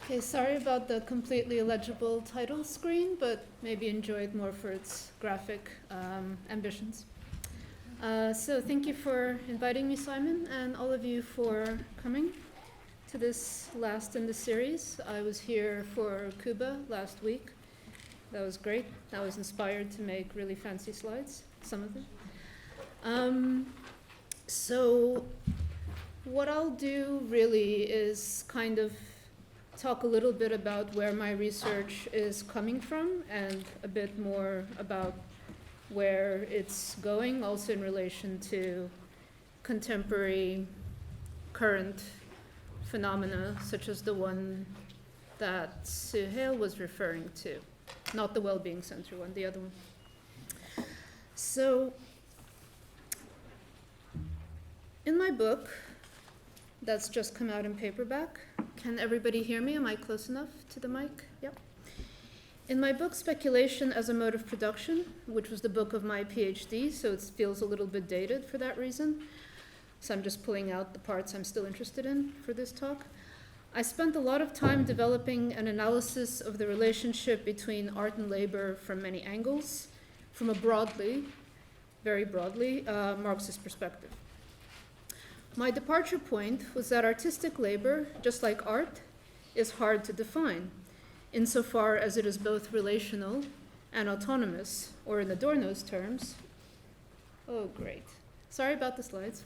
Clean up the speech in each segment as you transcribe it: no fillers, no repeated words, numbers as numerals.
Okay, sorry about the completely illegible title screen, but maybe enjoy it more for its graphic ambitions. So thank you for inviting me, Simon, and all of you for coming to this last in the series. I was here for Kuba last week. That was great. I was inspired to make really fancy slides, some of them. So what I'll do really is kind of talk a little bit about where my research is coming from and a bit more about where it's going, also in relation to contemporary current phenomena, such as the one that Szreder was referring to, not the well-being center one, the other one. So in my book, that's just come out in paperback. Can everybody hear me? Am I close enough to the mic? Yep. In my book, Speculation as a Mode of Production, which was the book of my PhD, so it feels a little bit dated for that reason. So I'm just pulling out the parts I'm still interested in for this talk. I spent a lot of time developing an analysis of the relationship between art and labor from many angles, from a broadly, very broadly, Marxist perspective. My departure point was that artistic labor, just like art, is hard to define, insofar as it is both relational and autonomous, or in Adorno's terms. Oh, great. Sorry about the slides.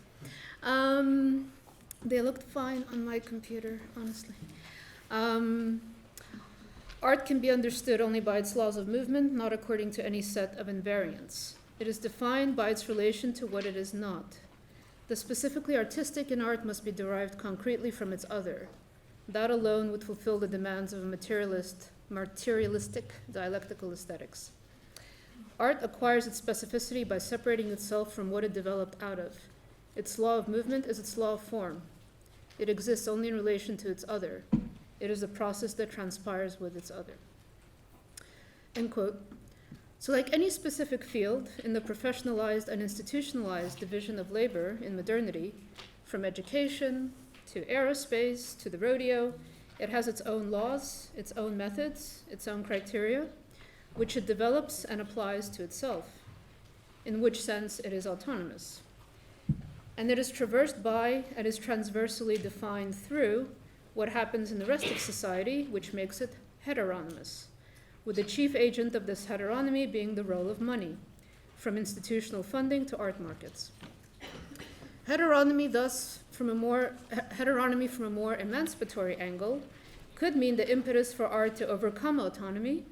They looked fine on my computer, honestly. Art can be understood only by its laws of movement, not according to any set of invariants. It is defined by its relation to what it is not. The specifically artistic in art must be derived concretely from its other. That alone would fulfill the demands of a materialistic dialectical aesthetics. Art acquires its specificity by separating itself from what it developed out of. Its law of movement is its law of form. It exists only in relation to its other. It is a process that transpires with its other. End quote. So like any specific field in the professionalized and institutionalized division of labor in modernity, from education to aerospace to the rodeo, it has its own laws, its own methods, its own criteria, which it develops and applies to itself, in which sense it is autonomous. And it is traversed by and is transversally defined through what happens in the rest of society, which makes it heteronymous, with the chief agent of this heteronomy being the role of money, from institutional funding to art markets. Heteronomy, thus, from a more emancipatory angle, could mean the impetus for art to overcome autonomy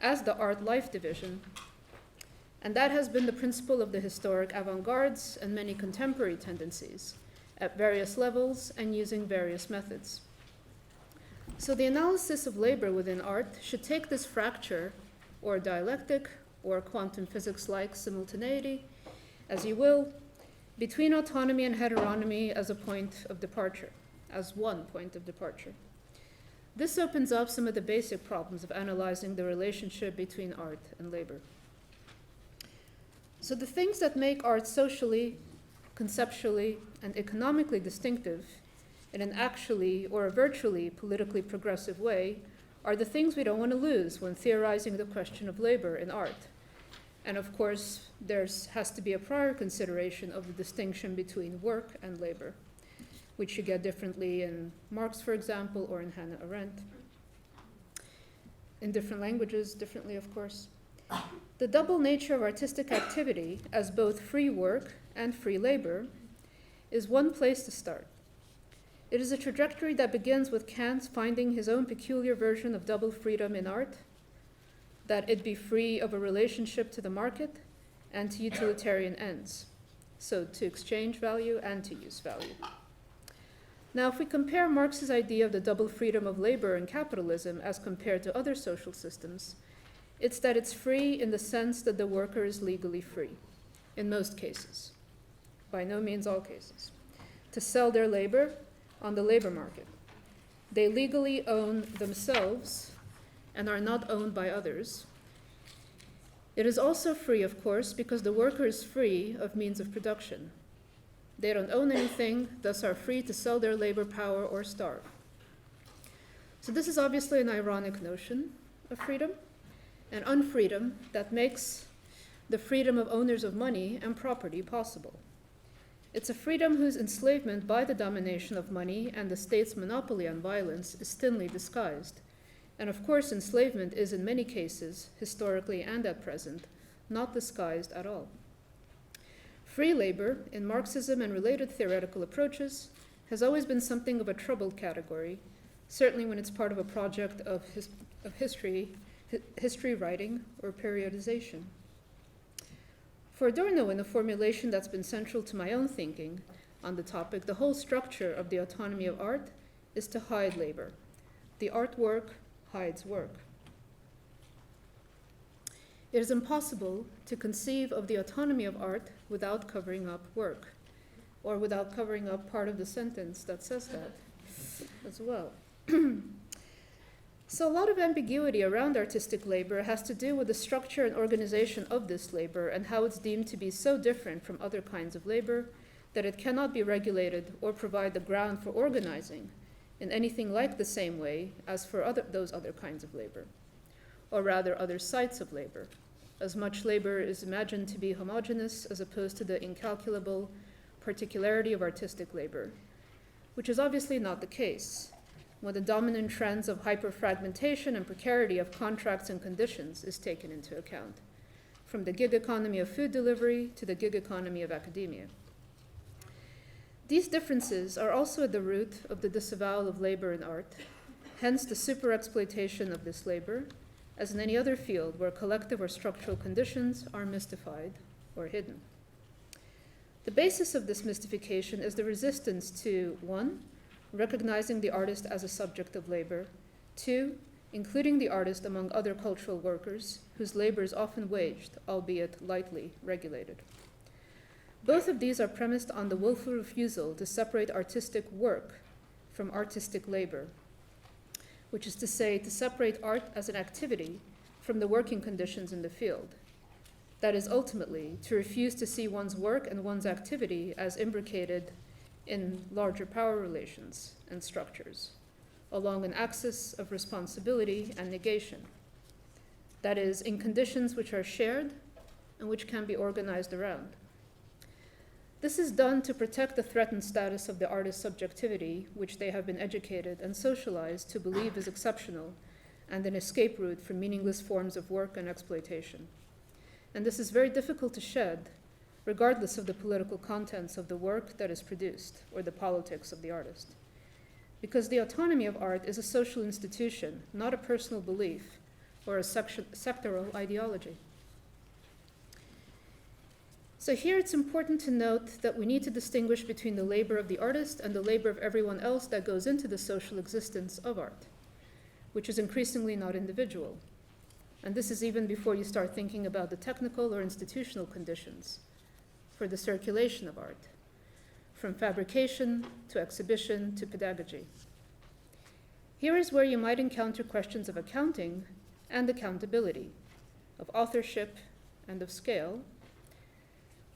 as the art-life division. And that has been the principle of the historic avant-gardes and many contemporary tendencies, at various levels and using various methods. So the analysis of labor within art should take this fracture, or dialectic, or quantum physics-like simultaneity, as you will, between autonomy and heteronomy as a point of departure, as one point of departure. This opens up some of the basic problems of analyzing the relationship between art and labor. So the things that make art socially, conceptually, and economically distinctive in an actually or a virtually politically progressive way are the things we don't want to lose when theorizing the question of labor in art. And of course, there has to be a prior consideration of the distinction between work and labor, which you get differently in Marx, for example, or in Hannah Arendt. In different languages, differently, of course. The double nature of artistic activity as both free work and free labor is one place to start. It is a trajectory that begins with Kant finding his own peculiar version of double freedom in art, that it be free of a relationship to the market and to utilitarian ends, so to exchange value and to use value. Now, if we compare Marx's idea of the double freedom of labor and capitalism as compared to other social systems, it's that it's free in the sense that the worker is legally free, in most cases, by no means all cases, to sell their labor on the labor market. They legally own themselves and are not owned by others. It is also free, of course, because the worker is free of means of production. They don't own anything, thus are free to sell their labor power or starve. So this is obviously an ironic notion of freedom, an unfreedom that makes the freedom of owners of money and property possible. It's a freedom whose enslavement by the domination of money and the state's monopoly on violence is thinly disguised. And of course, enslavement is in many cases, historically and at present, not disguised at all. Free labor, in Marxism and related theoretical approaches, has always been something of a troubled category, certainly when it's part of a project of history writing or periodization. For Adorno, in a formulation that's been central to my own thinking on the topic, the whole structure of the autonomy of art is to hide labor. The artwork hides work. It is impossible to conceive of the autonomy of art without covering up work, or without covering up part of the sentence that says that as well. So a lot of ambiguity around artistic labor has to do with the structure and organization of this labor and how it's deemed to be so different from other kinds of labor that it cannot be regulated or provide the ground for organizing in anything like the same way as for those other kinds of labor, or rather other sites of labor, as much labor is imagined to be homogeneous as opposed to the incalculable particularity of artistic labor, which is obviously not the case when the dominant trends of hyperfragmentation and precarity of contracts and conditions is taken into account, from the gig economy of food delivery to the gig economy of academia. These differences are also at the root of the disavowal of labor in art, hence the superexploitation of this labor, as in any other field where collective or structural conditions are mystified or hidden. The basis of this mystification is the resistance to, 1, recognizing the artist as a subject of labor, 2, including the artist among other cultural workers whose labor is often waged, albeit lightly regulated. Both of these are premised on the willful refusal to separate artistic work from artistic labor, which is to say, to separate art as an activity from the working conditions in the field. That is ultimately to refuse to see one's work and one's activity as imbricated in larger power relations and structures, along an axis of responsibility and negation. That is, in conditions which are shared and which can be organized around. This is done to protect the threatened status of the artist's subjectivity, which they have been educated and socialized to believe is exceptional and an escape route from meaningless forms of work and exploitation. And this is very difficult to shed, regardless of the political contents of the work that is produced or the politics of the artist. Because the autonomy of art is a social institution, not a personal belief or a sectoral ideology. So here it's important to note that we need to distinguish between the labor of the artist and the labor of everyone else that goes into the social existence of art, which is increasingly not individual. And this is even before you start thinking about the technical or institutional conditions for the circulation of art, from fabrication to exhibition to pedagogy. Here is where you might encounter questions of accounting and accountability, of authorship and of scale.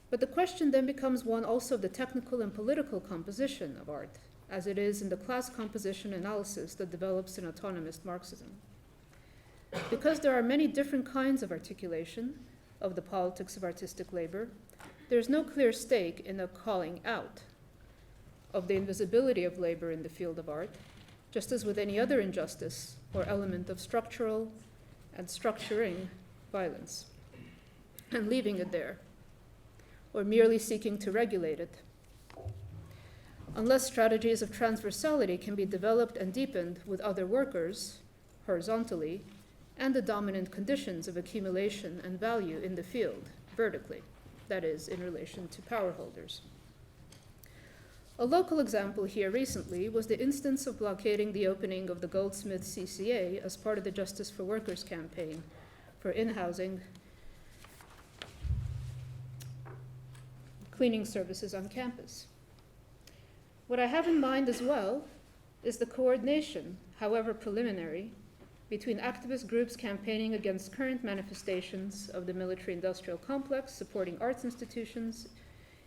But the question then becomes one also of the technical and political composition of art, as it is in the class composition analysis that develops in autonomist Marxism. Because there are many different kinds of articulation of the politics of artistic labor, there's no clear stake in the calling out of the invisibility of labor in the field of art, just as with any other injustice or element of structural and structuring violence, and leaving it there, or merely seeking to regulate it, unless strategies of transversality can be developed and deepened with other workers, horizontally, and the dominant conditions of accumulation and value in the field, vertically, that is, in relation to power holders. A local example here recently was the instance of blockading the opening of the Goldsmiths CCA as part of the Justice for Workers campaign for in-housing cleaning services on campus. What I have in mind as well is the coordination, however preliminary, between activist groups campaigning against current manifestations of the military-industrial complex, supporting arts institutions,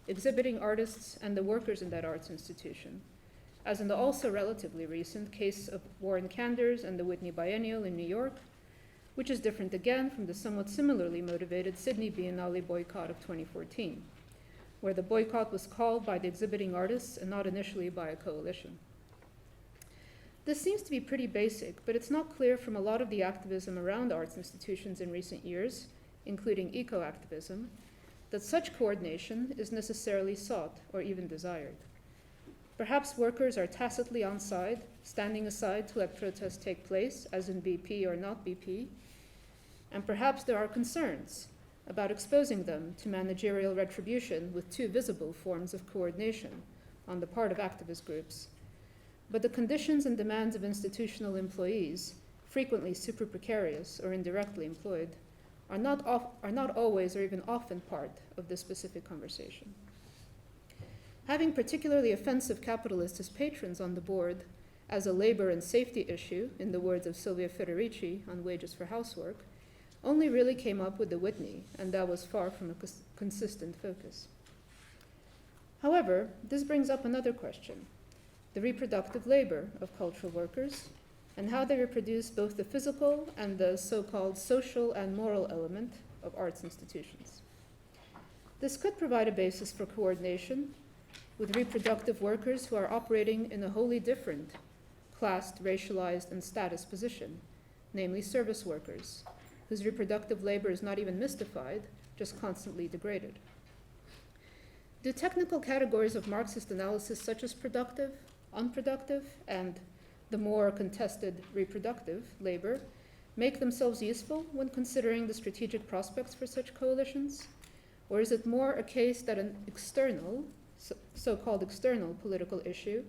exhibiting artists, and the workers in that arts institution, as in the also relatively recent case of Warren Kanders and the Whitney Biennial in New York, which is different again from the somewhat similarly motivated Sydney Biennale boycott of 2014, where the boycott was called by the exhibiting artists and not initially by a coalition. This seems to be pretty basic, but it's not clear from a lot of the activism around arts institutions in recent years, including eco-activism, that such coordination is necessarily sought or even desired. Perhaps workers are tacitly on side, standing aside to let protests take place, as in BP or not BP, and perhaps there are concerns about exposing them to managerial retribution with too visible forms of coordination on the part of activist groups. But the conditions and demands of institutional employees, frequently super precarious or indirectly employed, are not always or even often part of this specific conversation. Having particularly offensive capitalists as patrons on the board as a labor and safety issue, in the words of Silvia Federici on Wages for Housework, only really came up with the Whitney, and that was far from a consistent focus. However, this brings up another question: the reproductive labor of cultural workers, and how they reproduce both the physical and the so-called social and moral element of arts institutions. This could provide a basis for coordination with reproductive workers who are operating in a wholly different classed, racialized, and status position, namely service workers, whose reproductive labor is not even mystified, just constantly degraded. Do technical categories of Marxist analysis such as productive, unproductive, and the more contested reproductive labor make themselves useful when considering the strategic prospects for such coalitions? Or is it more a case that an external, so-called external political issue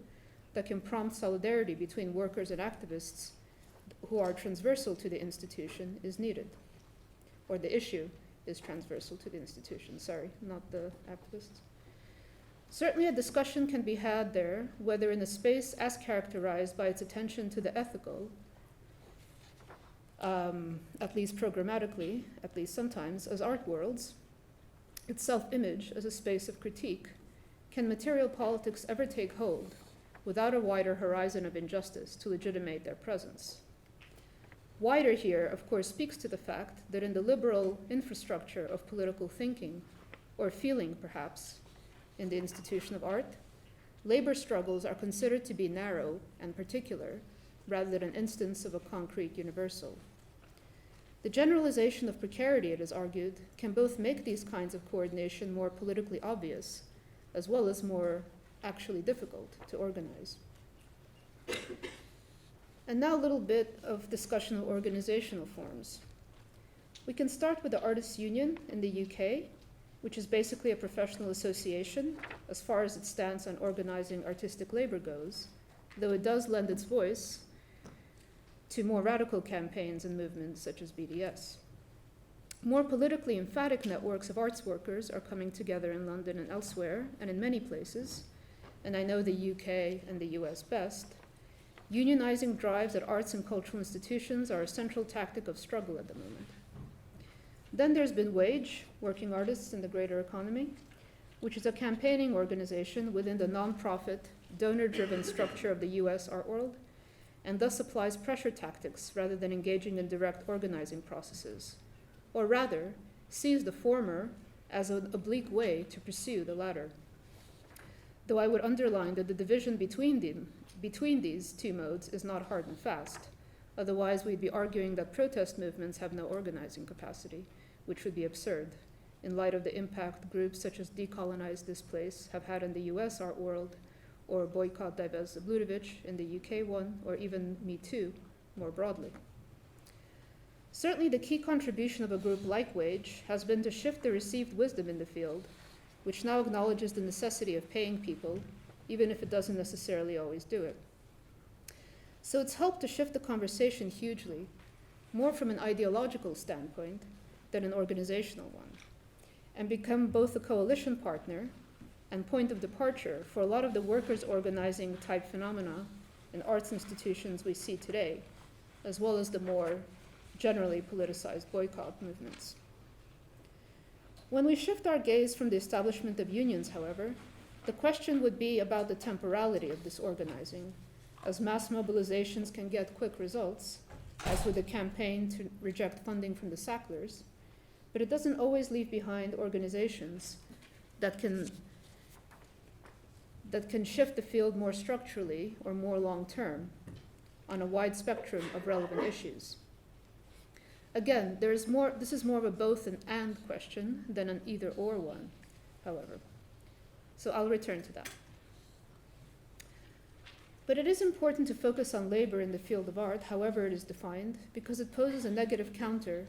that can prompt solidarity between workers and activists who are transversal to the institution is needed? Or the issue is transversal to the institution, sorry, not the activists. Certainly a discussion can be had there, whether in a space as characterized by its attention to the ethical, at least programmatically, at least sometimes, as art worlds, its self-image as a space of critique, can material politics ever take hold without a wider horizon of injustice to legitimate their presence? Wider here, of course, speaks to the fact that in the liberal infrastructure of political thinking, or feeling perhaps, in the institution of art, labor struggles are considered to be narrow and particular, rather than an instance of a concrete universal. The generalization of precarity, it is argued, can both make these kinds of coordination more politically obvious, as well as more actually difficult to organize. And now a little bit of discussion of organizational forms. We can start with the Artists' Union in the UK, which is basically a professional association as far as its stance on organizing artistic labor goes, though it does lend its voice to more radical campaigns and movements such as BDS. More politically emphatic networks of arts workers are coming together in London and elsewhere, and in many places, and I know the UK and the US best. Unionizing drives at arts and cultural institutions are a central tactic of struggle at the moment. Then there's been WAGE, Working Artists in the Greater Economy, which is a campaigning organization within the nonprofit, donor-driven structure of the US art world, and thus applies pressure tactics rather than engaging in direct organizing processes, or rather, sees the former as an oblique way to pursue the latter. Though I would underline that the division between these two modes is not hard and fast. Otherwise, we'd be arguing that protest movements have no organizing capacity, which would be absurd, in light of the impact groups such as Decolonize This Place have had in the US art world, or Boycott, Divest, Zabludovich in the UK one, or even Me Too more broadly. Certainly the key contribution of a group like WAGE has been to shift the received wisdom in the field, which now acknowledges the necessity of paying people, even if it doesn't necessarily always do it. So it's helped to shift the conversation hugely, more from an ideological standpoint than an organizational one, and become both a coalition partner and point of departure for a lot of the workers' organizing type phenomena in arts institutions we see today, as well as the more generally politicized boycott movements. When we shift our gaze from the establishment of unions, however, The question would be about the temporality of this organizing, as mass mobilizations can get quick results, as with the campaign to reject funding from the Sacklers, but it doesn't always leave behind organizations that can shift the field more structurally or more long-term on a wide spectrum of relevant issues. Again, this is more of a both and question than an either or one, however. So I'll return to that. But it is important to focus on labor in the field of art, however it is defined, because it poses a negative counter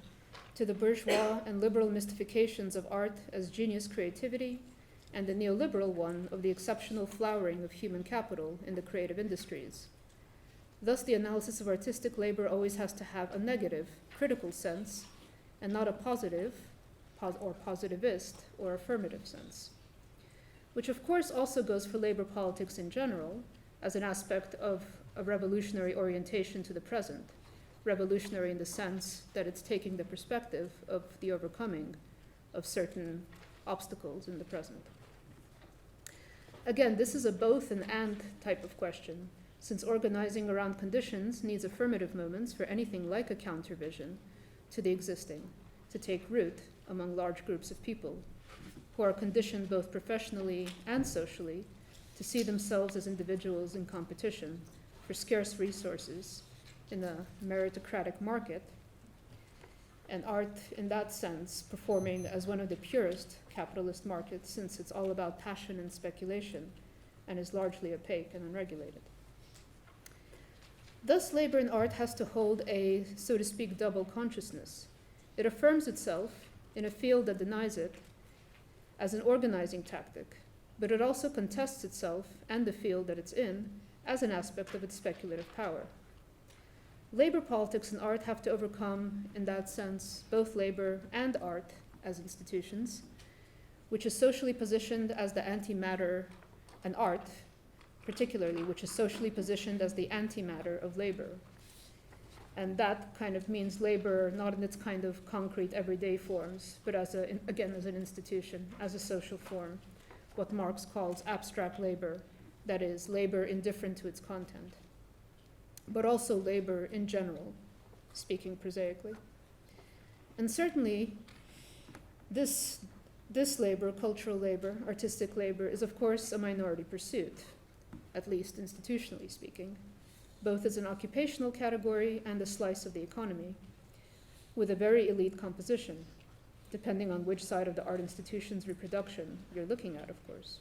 to the bourgeois and liberal mystifications of art as genius creativity and the neoliberal one of the exceptional flowering of human capital in the creative industries. Thus, the analysis of artistic labor always has to have a negative, critical sense, and not a positive, or positivist, or affirmative sense. Which of course also goes for labor politics in general, as an aspect of a revolutionary orientation to the present. Revolutionary in the sense that it's taking the perspective of the overcoming of certain obstacles in the present. Again, this is a both and type of question, since organizing around conditions needs affirmative moments for anything like a countervision to the existing to take root among large groups of people who are conditioned both professionally and socially to see themselves as individuals in competition for scarce resources in a meritocratic market, and art in that sense performing as one of the purest capitalist markets, since it's all about passion and speculation and is largely opaque and unregulated. Thus, labor in art has to hold a, so to speak, double consciousness. It affirms itself in a field that denies it as an organizing tactic, but it also contests itself and the field that it's in as an aspect of its speculative power. Labor politics and art have to overcome, in that sense, both labor and art as institutions, which is socially positioned as the antimatter, and art, particularly, which is socially positioned as the antimatter of labor. And that kind of means labor not in its kind of concrete everyday forms, but as again, as an institution, as a social form, what Marx calls abstract labor, that is, labor indifferent to its content, but also labor in general, speaking prosaically. And certainly, this labor, cultural labor, artistic labor, is of course a minority pursuit, at least institutionally speaking, both as an occupational category and a slice of the economy, with a very elite composition, depending on which side of the art institution's reproduction you're looking at, of course.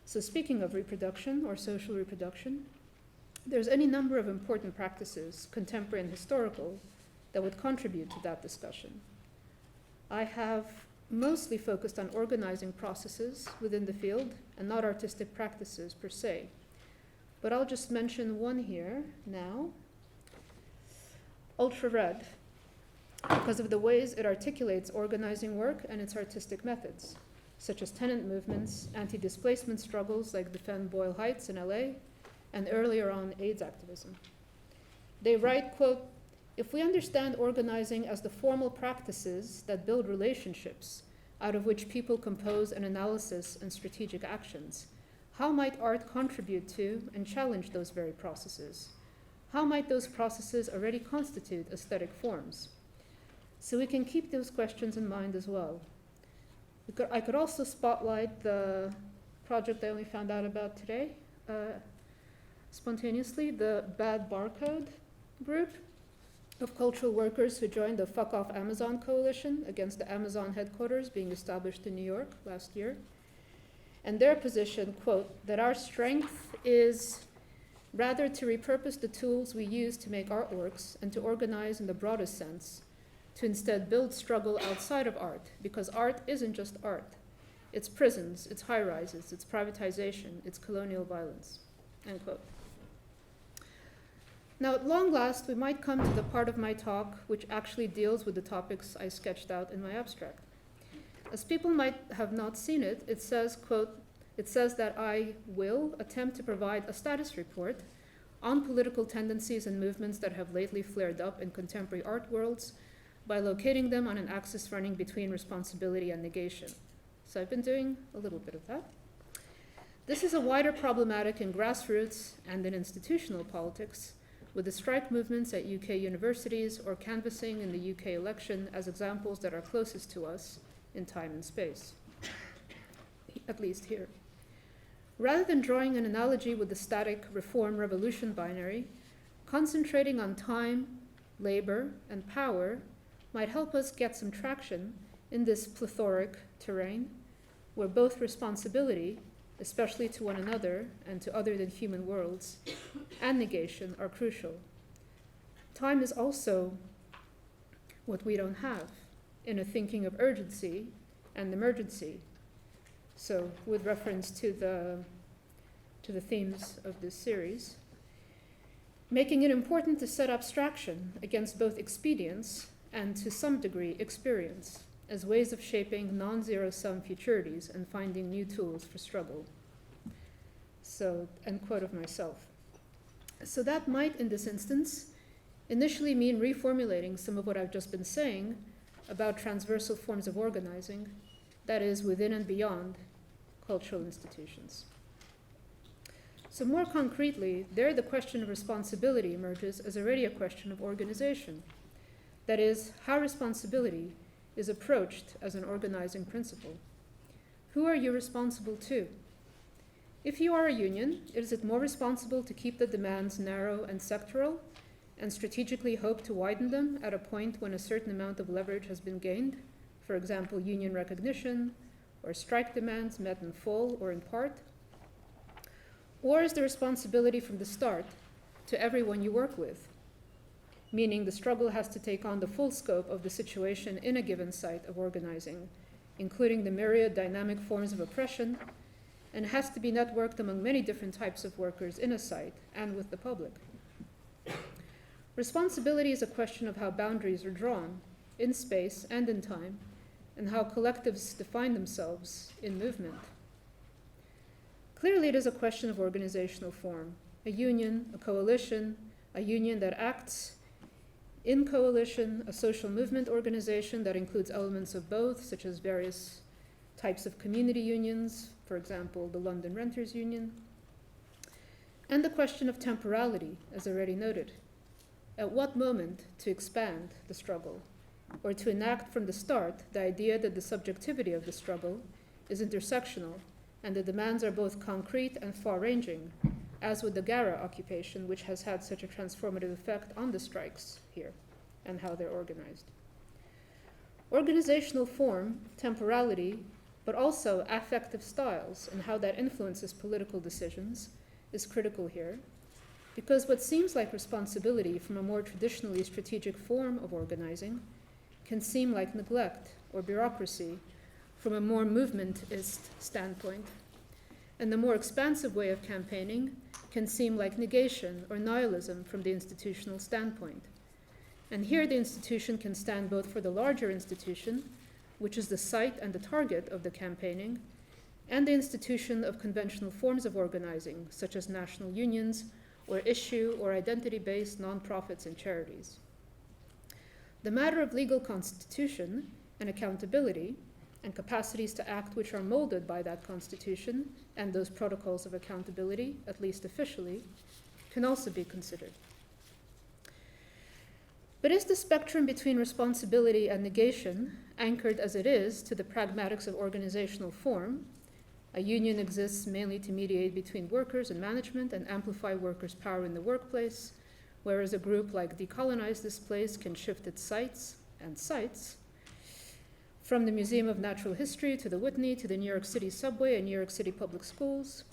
So speaking of reproduction or social reproduction, there's any number of important practices, contemporary and historical, that would contribute to that discussion. I have mostly focused on organizing processes within the field and not artistic practices per se. But I'll just mention one here now. Ultra Red, because of the ways it articulates organizing work and its artistic methods, such as tenant movements, anti-displacement struggles like Defend Boyle Heights in LA, and earlier on AIDS activism. They write, quote, "If we understand organizing as the formal practices that build relationships out of which people compose an analysis and strategic actions, how might art contribute to and challenge those very processes? How might those processes already constitute aesthetic forms?" So we can keep those questions in mind as well. I could also spotlight the project I only found out about today, spontaneously, the Bad Barcode group of cultural workers who joined the Fuck Off Amazon coalition against the Amazon headquarters being established in New York last year. And their position, quote, that our strength is rather to repurpose the tools we use to make artworks and to organize in the broadest sense, to instead build struggle outside of art, because art isn't just art. It's prisons, it's high-rises, it's privatization, it's colonial violence, end quote. Now, at long last, we might come to the part of my talk which actually deals with the topics I sketched out in my abstract. As people might have not seen it, it says, quote, it says that I will attempt to provide a status report on political tendencies and movements that have lately flared up in contemporary art worlds by locating them on an axis running between responsibility and negation. So I've been doing a little bit of that. This is a wider problematic in grassroots and in institutional politics, with the strike movements at UK universities or canvassing in the UK election as examples that are closest to us in time and space, at least here. Rather than drawing an analogy with the static reform-revolution binary, concentrating on time, labor, and power might help us get some traction in this plethoric terrain, where both responsibility, especially to one another and to other than human worlds, and negation are crucial. Time is also what we don't have in a thinking of urgency and emergency. So with reference to the themes of this series, making it important to set abstraction against both expedience and, to some degree, experience as ways of shaping non-zero-sum futurities and finding new tools for struggle. So, end quote of myself. So that might, in this instance, initially mean reformulating some of what I've just been saying about transversal forms of organizing, that is, within and beyond cultural institutions. So more concretely, there the question of responsibility emerges as already a question of organization. That is, how responsibility is approached as an organizing principle. Who are you responsible to? If you are a union, is it more responsible to keep the demands narrow and sectoral and strategically hope to widen them at a point when a certain amount of leverage has been gained, for example, union recognition or strike demands met in full or in part? Or is the responsibility from the start to everyone you work with, meaning the struggle has to take on the full scope of the situation in a given site of organizing, including the myriad dynamic forms of oppression, and has to be networked among many different types of workers in a site and with the public. Responsibility is a question of how boundaries are drawn in space and in time, and how collectives define themselves in movement. Clearly, it is a question of organizational form. A union, a coalition, a union that acts in coalition, a social movement organization that includes elements of both, such as various types of community unions, for example, the London Renters Union, and the question of temporality, as already noted. At what moment to expand the struggle, or to enact from the start the idea that the subjectivity of the struggle is intersectional and the demands are both concrete and far-ranging, as with the Gara occupation, which has had such a transformative effect on the strikes here and how they're organized. Organizational form, temporality, but also affective styles and how that influences political decisions is critical here, because what seems like responsibility from a more traditionally strategic form of organizing can seem like neglect or bureaucracy from a more movementist standpoint. And the more expansive way of campaigning can seem like negation or nihilism from the institutional standpoint. And here the institution can stand both for the larger institution, which is the site and the target of the campaigning, and the institution of conventional forms of organizing, such as national unions or issue or identity-based nonprofits and charities. The matter of legal constitution and accountability and capacities to act which are molded by that constitution and those protocols of accountability, at least officially, can also be considered. But is the spectrum between responsibility and negation anchored as it is to the pragmatics of organizational form? A union exists mainly to mediate between workers and management and amplify workers' power in the workplace, whereas a group like Decolonize This Place can shift its sites, from the Museum of Natural History to the Whitney to the New York City subway and New York City public schools.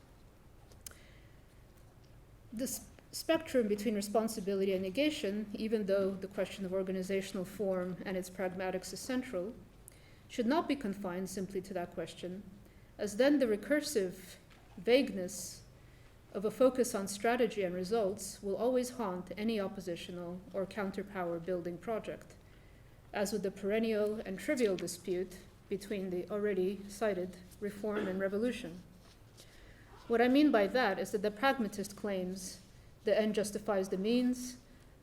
The spectrum between responsibility and negation, even though the question of organizational form and its pragmatics is central, should not be confined simply to that question, as then the recursive vagueness of a focus on strategy and results will always haunt any oppositional or counterpower building project, as with the perennial and trivial dispute between the already cited reform and revolution. What I mean by that is that the pragmatist claims the end justifies the means,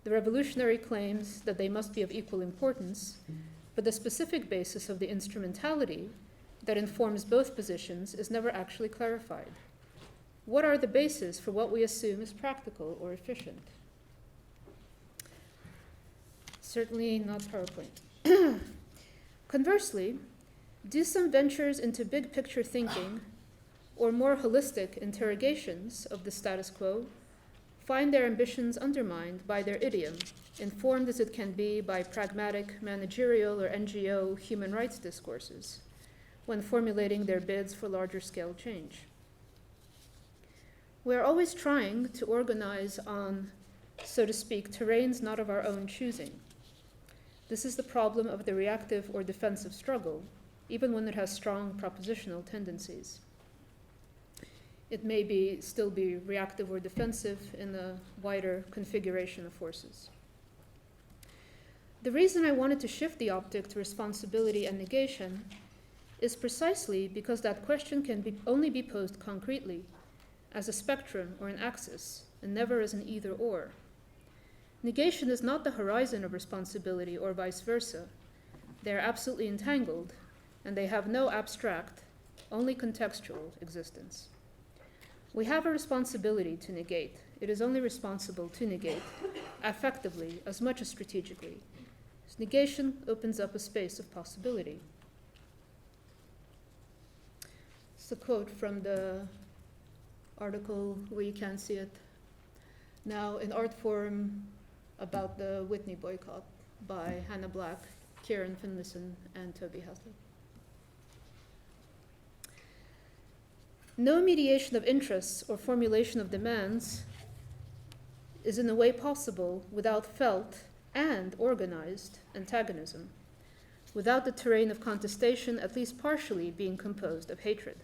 the revolutionary claims that they must be of equal importance, but the specific basis of the instrumentality that informs both positions is never actually clarified. What are the bases for what we assume is practical or efficient? Certainly not PowerPoint. Conversely, do some ventures into big picture thinking or more holistic interrogations of the status quo find their ambitions undermined by their idiom, informed as it can be by pragmatic, managerial, or NGO human rights discourses, when formulating their bids for larger scale change? We are always trying to organize on, so to speak, terrains not of our own choosing. This is the problem of the reactive or defensive struggle, even when it has strong propositional tendencies. It may still be reactive or defensive in the wider configuration of forces. The reason I wanted to shift the optic to responsibility and negation is precisely because that question can only be posed concretely, as a spectrum or an axis, and never as an either-or. Negation is not the horizon of responsibility or vice versa. They are absolutely entangled, and they have no abstract, only contextual existence. We have a responsibility to negate. It is only responsible to negate, affectively as much as strategically. Negation opens up a space of possibility. It's a quote from the article where you can't see it now in Art Forum about the Whitney boycott by Hannah Black, Kieran Finlayson, and Toby Haslett. No mediation of interests or formulation of demands is in a way possible without felt and organized antagonism, without the terrain of contestation at least partially being composed of hatred.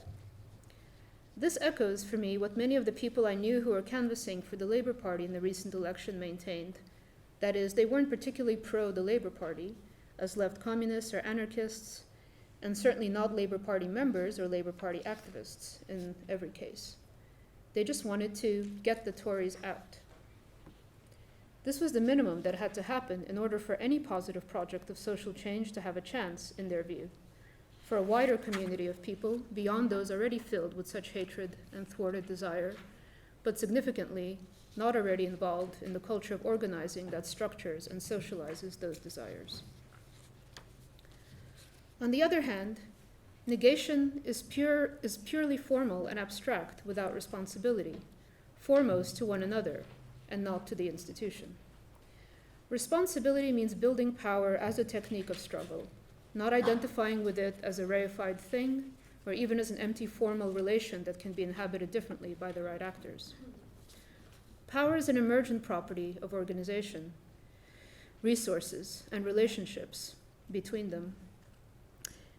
This echoes for me what many of the people I knew who were canvassing for the Labour Party in the recent election maintained. That is, they weren't particularly pro the Labour Party, as left communists or anarchists, and certainly not Labour Party members or Labour Party activists in every case. They just wanted to get the Tories out. This was the minimum that had to happen in order for any positive project of social change to have a chance, in their view, for a wider community of people beyond those already filled with such hatred and thwarted desire, but significantly not already involved in the culture of organizing that structures and socializes those desires. On the other hand, negation is purely formal and abstract without responsibility, foremost to one another and not to the institution. Responsibility means building power as a technique of struggle, not identifying with it as a reified thing or even as an empty formal relation that can be inhabited differently by the right actors. Power is an emergent property of organization, resources, and relationships between them.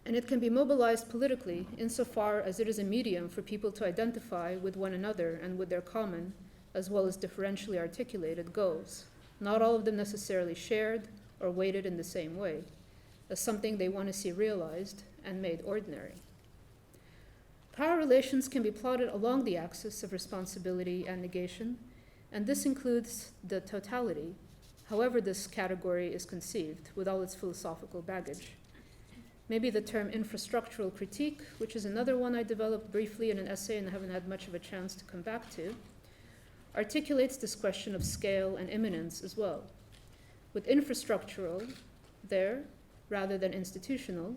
And it can be mobilized politically insofar as it is a medium for people to identify with one another and with their common, as well as differentially articulated goals, not all of them necessarily shared or weighted in the same way, as something they want to see realized and made ordinary. Power relations can be plotted along the axis of responsibility and negation, and this includes the totality, however this category is conceived, with all its philosophical baggage. Maybe the term infrastructural critique, which is another one I developed briefly in an essay and haven't had much of a chance to come back to, articulates this question of scale and immanence as well. With infrastructural there, rather than institutional,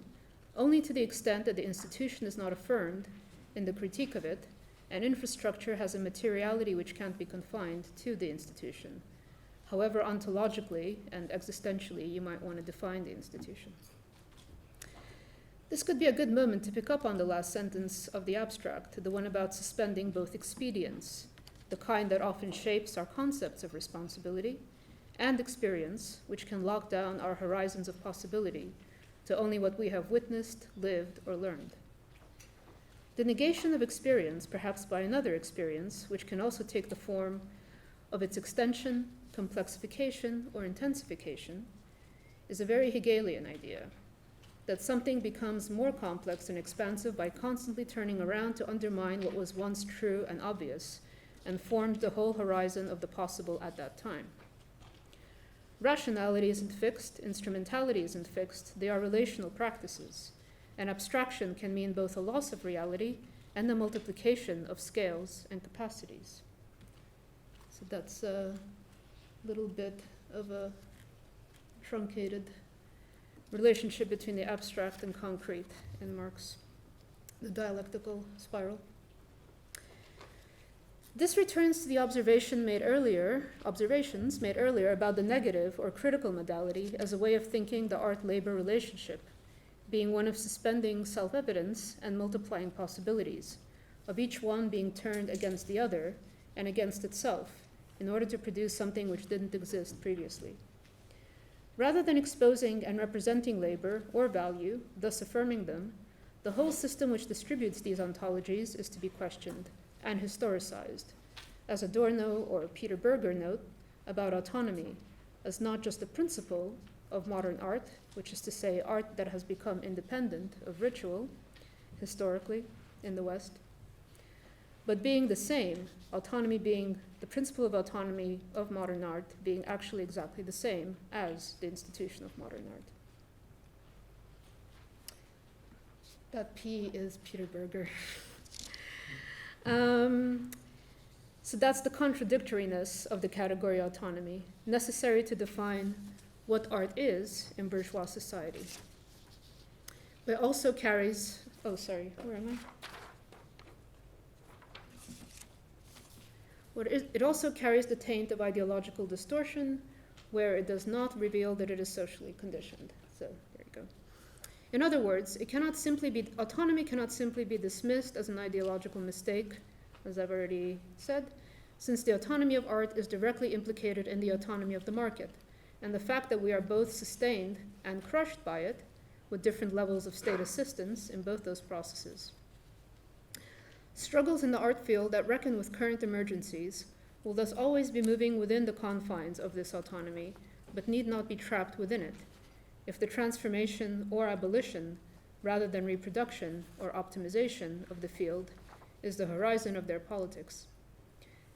only to the extent that the institution is not affirmed in the critique of it, and infrastructure has a materiality which can't be confined to the institution, however ontologically and existentially you might want to define the institution. This could be a good moment to pick up on the last sentence of the abstract, the one about suspending both expedients, the kind that often shapes our concepts of responsibility, and experience, which can lock down our horizons of possibility to only what we have witnessed, lived, or learned. The negation of experience, perhaps by another experience, which can also take the form of its extension, complexification, or intensification, is a very Hegelian idea, that something becomes more complex and expansive by constantly turning around to undermine what was once true and obvious, and formed the whole horizon of the possible at that time. Rationality isn't fixed, instrumentality isn't fixed, they are relational practices, and abstraction can mean both a loss of reality and the multiplication of scales and capacities. So that's a little bit of a truncated relationship between the abstract and concrete in Marx, the dialectical spiral. This returns to the observations made earlier about the negative or critical modality as a way of thinking the art-labor relationship, being one of suspending self-evidence and multiplying possibilities, of each one being turned against the other and against itself in order to produce something which didn't exist previously. Rather than exposing and representing labor or value, thus affirming them, the whole system which distributes these ontologies is to be questioned and historicized, as Adorno or Peter Berger note about autonomy as not just a principle of modern art, which is to say art that has become independent of ritual, historically, in the West, but being the same, autonomy being the principle of autonomy of modern art being actually exactly the same as the institution of modern art. That P is Peter Berger. So that's the contradictoriness of the category autonomy, necessary to define what art is in bourgeois society. But it also carries, where am I? It also carries the taint of ideological distortion, where it does not reveal that it is socially conditioned. So there you go. In other words, autonomy cannot simply be dismissed as an ideological mistake, as I've already said, since the autonomy of art is directly implicated in the autonomy of the market, and the fact that we are both sustained and crushed by it, with different levels of state assistance in both those processes. Struggles in the art field that reckon with current emergencies will thus always be moving within the confines of this autonomy, but need not be trapped within it, if the transformation or abolition, rather than reproduction or optimization of the field, is the horizon of their politics.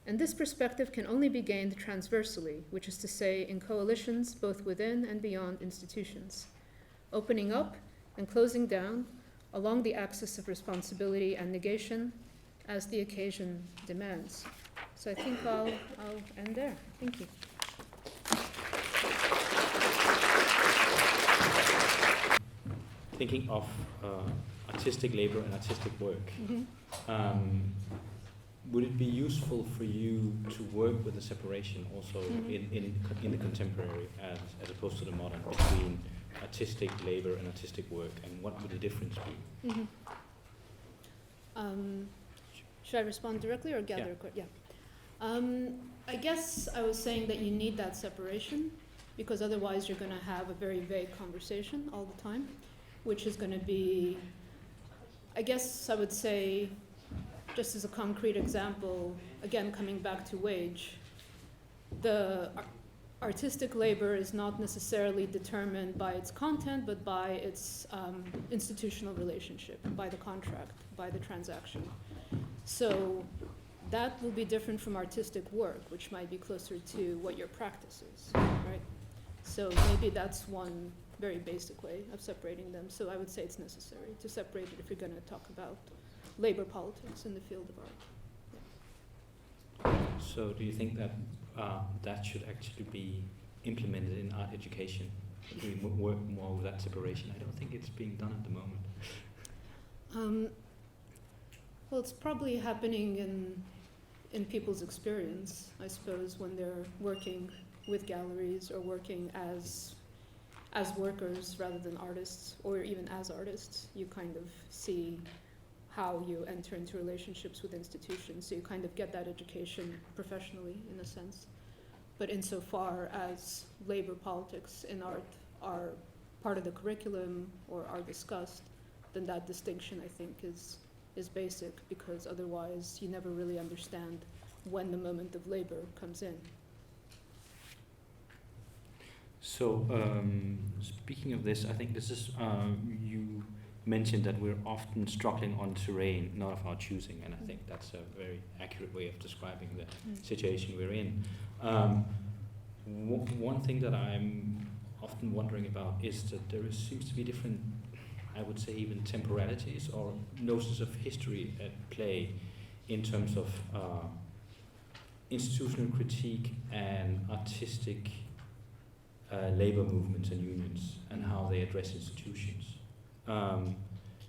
And this perspective can only be gained transversally, which is to say in coalitions both within and beyond institutions, opening up and closing down along the axis of responsibility and negation as the occasion demands. So I think I'll end there. Thank you. Thinking of artistic labor and artistic work, would it be useful for you to work with a separation also in the contemporary as opposed to the modern between artistic labor and artistic work, and what would the difference be? Should I respond directly or gather? Yeah. I guess I was saying that you need that separation because otherwise you're going to have a very vague conversation all the time, which is going to be, I guess I would say, just as a concrete example, again coming back to wage, the artistic labor is not necessarily determined by its content, but by its institutional relationship, by the contract, by the transaction. So that will be different from artistic work, which might be closer to what your practice is, right? So maybe that's one very basic way of separating them. So I would say it's necessary to separate it if you're going to talk about labor politics in the field of art. Yeah. So do you think that that should actually be implemented in art education? Do we work more with that separation? I don't think it's being done at the moment. Well, it's probably happening in people's experience, I suppose, when they're working with galleries or working as workers rather than artists, or even as artists. You kind of see how you enter into relationships with institutions, so you kind of get that education professionally, in a sense. But insofar as labor politics in art are part of the curriculum or are discussed, then that distinction, I think, is basic, because otherwise you never really understand when the moment of labor comes in. So, speaking of this, I think this is, you mentioned that we're often struggling on terrain, not of our choosing, and I think that's a very accurate way of describing the situation we're in. One thing that I'm often wondering about is that there seems to be different I would say even temporalities or notions of history at play in terms of institutional critique and artistic labor movements and unions and how they address institutions.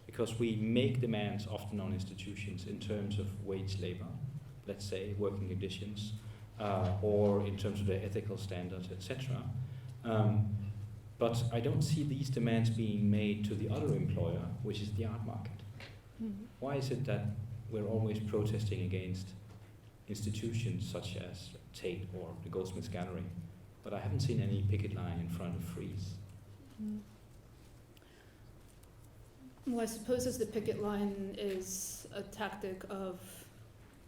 Because we make demands often on institutions in terms of wage labor, let's say working conditions, or in terms of their ethical standards, etc. But I don't see these demands being made to the other employer, which is the art market. Mm-hmm. Why is it that we're always protesting against institutions such as Tate or the Goldsmiths Gallery, but I haven't seen any picket line in front of Frieze? Mm. Well, I suppose as the picket line is a tactic of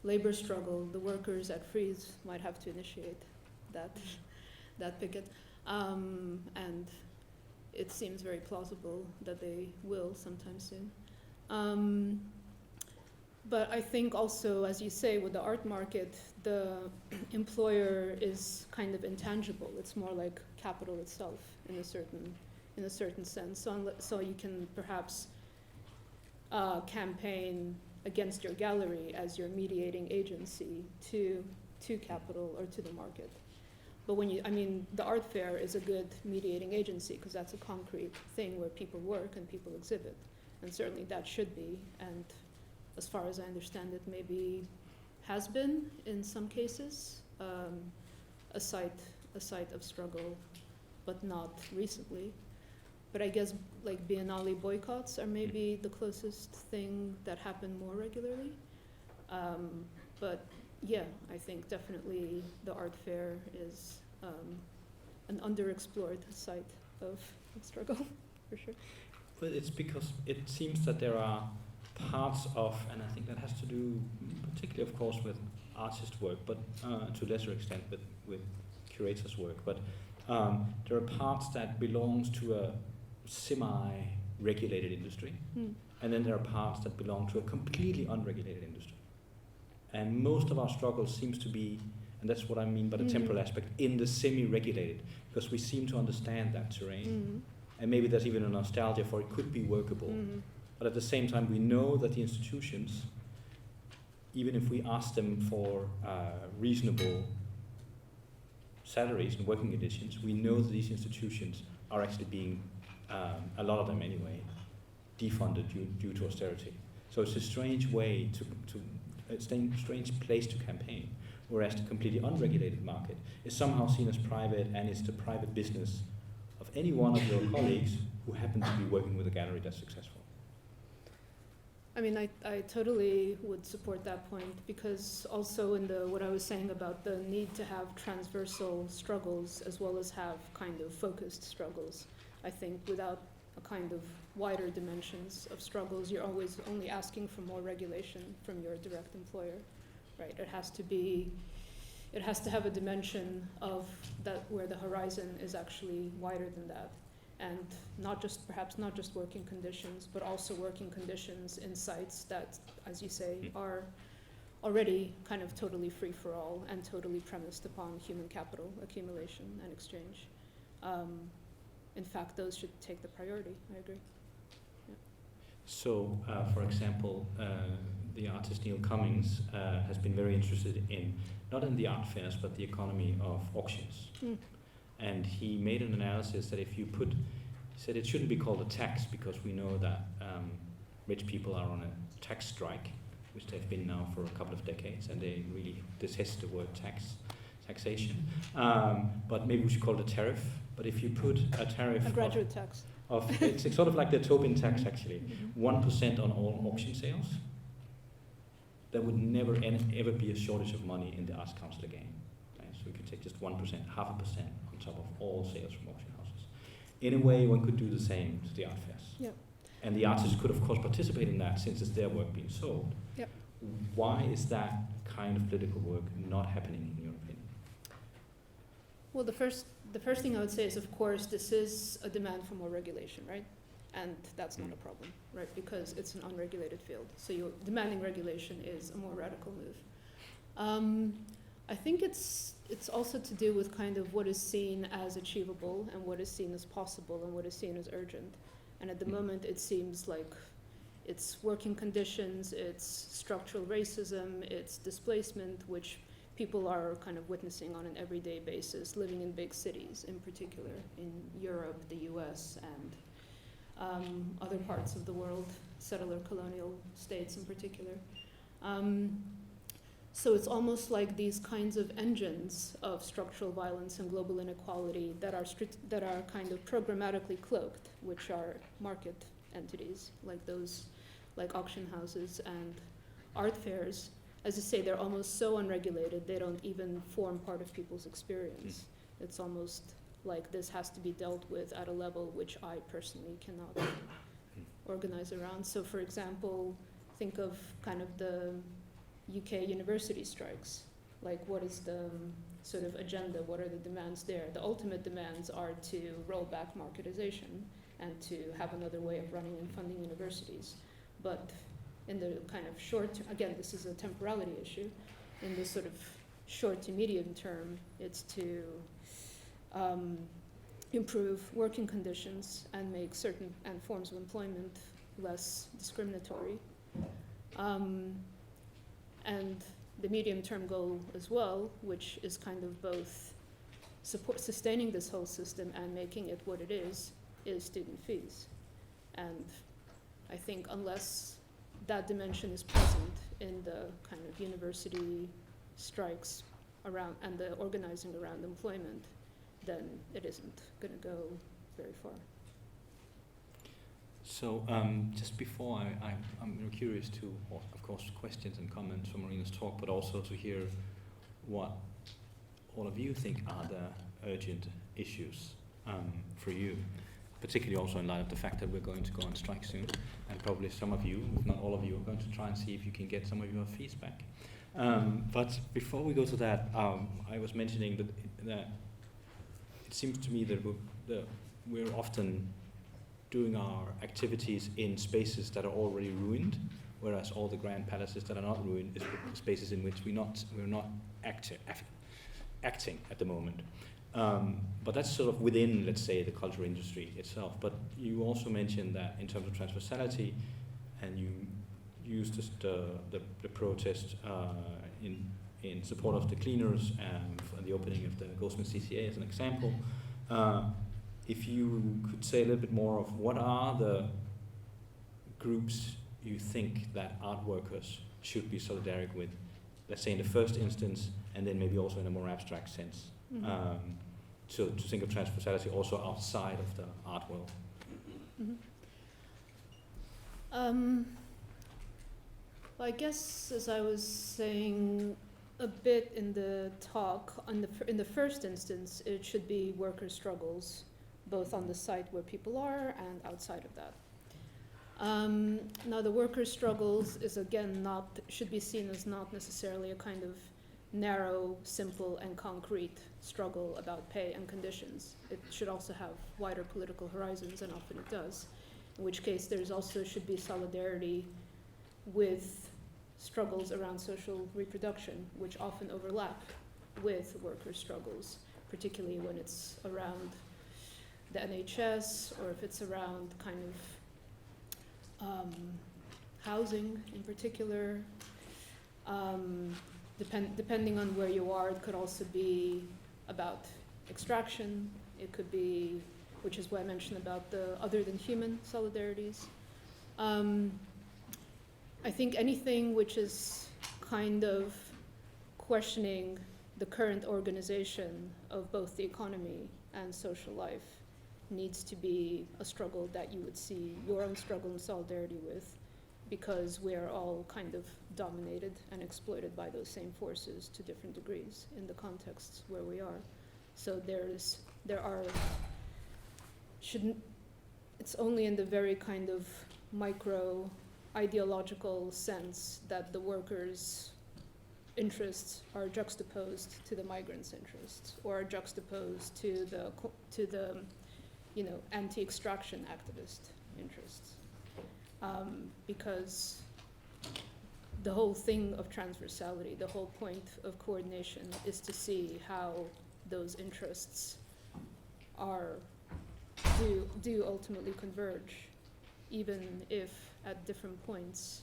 labor struggle, the workers at Frieze might have to initiate that picket. And it seems very plausible that they will sometime soon. But I think also, as you say, with the art market, the employer is kind of intangible. It's more like capital itself in a certain sense. So you can perhaps campaign against your gallery as your mediating agency to capital or to the market. But the art fair is a good mediating agency because that's a concrete thing where people work and people exhibit. And certainly that should be, and as far as I understand it, maybe has been in some cases, a site of struggle, but not recently. But I guess like Biennale boycotts are maybe the closest thing that happen more regularly. But yeah, I think definitely the art fair is an underexplored site of struggle, for sure. But it's because it seems that there are parts of, and I think that has to do particularly, of course, with artist work, but to a lesser extent with curators' work, but there are parts that belongs to a semi-regulated industry, and then there are parts that belong to a completely unregulated industry. And most of our struggle seems to be, and that's what I mean by the temporal aspect, in the semi-regulated, because we seem to understand that terrain. And maybe there's even a nostalgia for it could be workable. But at the same time, we know that the institutions, even if we ask them for reasonable salaries and working conditions, we know that these institutions are actually being, a lot of them anyway, defunded due to austerity. So it's a strange way a strange place to campaign, whereas the completely unregulated market is somehow seen as private, and it's the private business of any one of your colleagues who happen to be working with a gallery that's successful. I mean, I totally would support that point, because also in what I was saying about the need to have transversal struggles as well as have kind of focused struggles, I think without a kind of wider dimensions of struggles, you're always only asking for more regulation from your direct employer, right? It has to have a dimension of that where the horizon is actually wider than that. And perhaps not just working conditions, but also working conditions in sites that, as you say, are already kind of totally free for all and totally premised upon human capital accumulation and exchange. In fact, those should take the priority. I agree. Yeah. So, for example, the artist Neil Cummings has been very interested in, not in the art fairs, but the economy of auctions. And he made an analysis that if you he said it shouldn't be called a tax, because we know that rich people are on a tax strike, which they've been now for a couple of decades, and they really detest the word taxation. But maybe we should call it a tariff. But if you put a tariff, a graduate tax, it's sort of like the Tobin tax actually, 1% on all auction sales, there would never ever be a shortage of money in the Arts Council again. Right? So we could take just 1%, 0.5% on top of all sales from auction houses. In a way, one could do the same to the art fairs. Yep. And the artists could, of course, participate in that since it's their work being sold. Yep. Why is that kind of political work not happening in your opinion? Well, the first thing I would say is, of course, this is a demand for more regulation, right? And that's not a problem, right? Because it's an unregulated field. So demanding regulation is a more radical move. I think it's also to do with kind of what is seen as achievable and what is seen as possible and what is seen as urgent. And at the moment, it seems like it's working conditions, it's structural racism, it's displacement, which people are kind of witnessing on an everyday basis, living in big cities, in particular, in Europe, the US, and other parts of the world, settler colonial states in particular. So it's almost like these kinds of engines of structural violence and global inequality that are kind of programmatically cloaked, which are market entities, like those, like auction houses and art fairs. As you say, they're almost so unregulated, they don't even form part of people's experience. It's almost like this has to be dealt with at a level which I personally cannot organize around. So for example, think of kind of the UK university strikes. Like, what is the sort of agenda? What are the demands there? The ultimate demands are to roll back marketization and to have another way of running and funding universities. But in the kind of short term, again, this is a temporality issue. In the sort of short to medium term, it's to improve working conditions and make certain forms of employment less discriminatory. And the medium-term goal as well, which is kind of both sustaining this whole system and making it what it is student fees. And I think unless that dimension is present in the kind of university strikes around and the organizing around employment, then it isn't going to go very far. So just before I'm curious to, of course, questions and comments from Marina's talk, but also to hear what all of you think are the urgent issues for you, particularly also in light of the fact that we're going to go on strike soon, and probably some of you, if not all of you, are going to try and see if you can get some of your fees back. But before we go to that, I was mentioning that it seems to me that we're often doing our activities in spaces that are already ruined, whereas all the grand palaces that are not ruined is spaces in which we're not acting at the moment. But that's sort of within, let's say, the cultural industry itself. But you also mentioned that in terms of transversality, and you used the protest in support of the cleaners and for the opening of the Goldsmiths CCA as an example. If you could say a little bit more of what are the groups you think that art workers should be solidaric with, let's say in the first instance, and then maybe also in a more abstract sense. Mm-hmm. To think of transversality also outside of the art world. Mm-hmm. Well, I guess, as I was saying a bit in the talk, in the first instance, it should be worker struggles, both on the site where people are and outside of that. Now, the worker struggles is again should be seen as not necessarily a kind of narrow, simple, and concrete struggle about pay and conditions. It should also have wider political horizons, and often it does. In which case, there's also should be solidarity with struggles around social reproduction, which often overlap with worker struggles, particularly when it's around the NHS, or if it's around kind of housing in particular. Depending on where you are, it could also be about extraction. It could be, which is what I mentioned about the other than human solidarities. I think anything which is kind of questioning the current organization of both the economy and social life needs to be a struggle that you would see your own struggle in solidarity with, because we are all kind of dominated and exploited by those same forces to different degrees in the contexts where we are. So it's only in the very kind of micro ideological sense that the workers' interests are juxtaposed to the migrants' interests, or are juxtaposed to the anti-extraction activist interests. Because the whole thing of transversality, the whole point of coordination is to see how those interests do ultimately converge even if at different points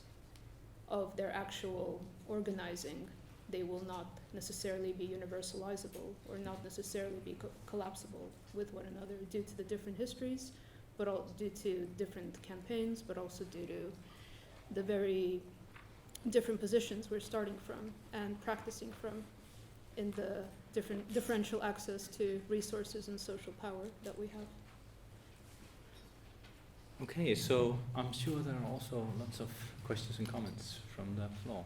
of their actual organizing, they will not necessarily be universalizable or not necessarily be collapsible with one another due to the different histories, but all due to different campaigns, but also due to the very different positions we're starting from and practicing from in the different differential access to resources and social power that we have. Okay, so I'm sure there are also lots of questions and comments from the floor.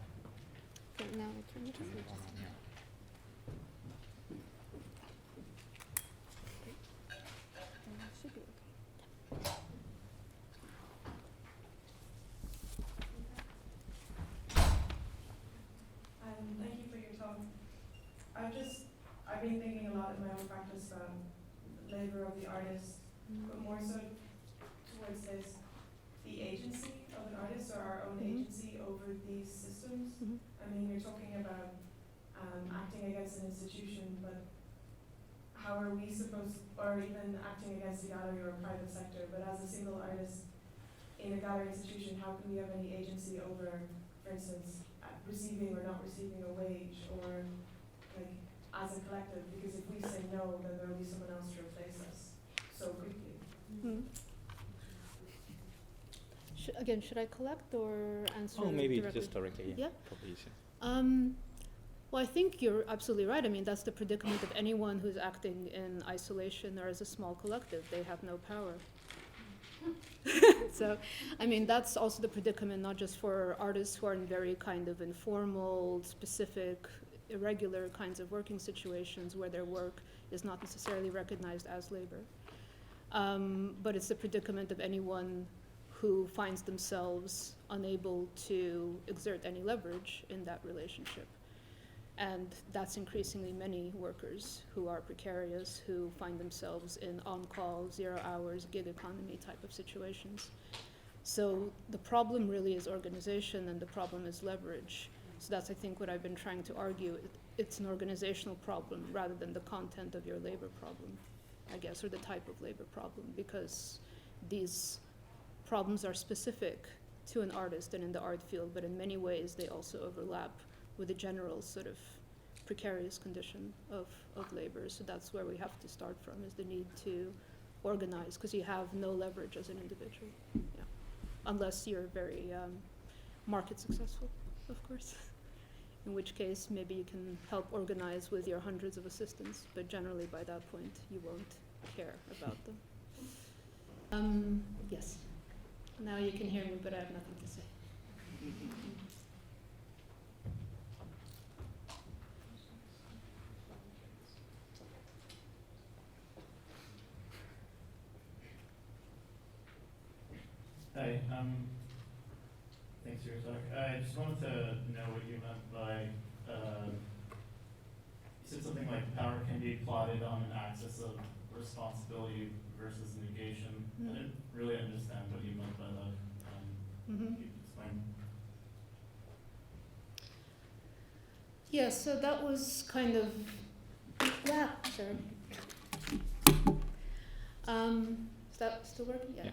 Okay, now I turn it Turn on. it on, yeah. Should be okay. Thank you for your talk. I've been thinking a lot in my own practice about labor of the artist, but more so towards this, the agency of an artist or our own agency over these systems. I mean, you're talking about acting against an institution, but how are we supposed, or even acting against a gallery or a private sector, but as a single artist in a gallery institution, how can we have any agency over, for instance, receiving or not receiving a wage, or like as a collective? Because if we say no, then there will be someone else to replace us so quickly. Should I collect or answer? Oh, maybe directly? just directly. Yeah. Probably easier. Well, I think you're absolutely right. I mean, that's the predicament of anyone who's acting in isolation or as a small collective. They have no power. So, I mean, that's also the predicament not just for artists who are in very kind of informal, specific, irregular kinds of working situations where their work is not necessarily recognized as labor. But it's the predicament of anyone who finds themselves unable to exert any leverage in that relationship. And that's increasingly many workers who are precarious, who find themselves in on-call, 0 hours, gig economy type of situations. So the problem really is organization and the problem is leverage. So that's, I think, what I've been trying to argue. It's an organizational problem rather than the content of your labor problem, I guess, or the type of labor problem, because these problems are specific to an artist and in the art field, but in many ways they also overlap with the general sort of precarious condition of labor. So that's where we have to start from, is the need to organize, because you have no leverage as an individual, yeah. Unless you're very market successful, of course. In which case, maybe you can help organize with your hundreds of assistants, but generally by that point, you won't care about them. Yes. Now you can hear me, but I have nothing to say. Hi, thanks for your talk. I just wanted to know what you meant by, you said something like power can be plotted on an axis of responsibility versus negation. I didn't really understand what you meant by that. Can you explain? Yeah, so that was kind of, sorry. Is that still working? Yeah.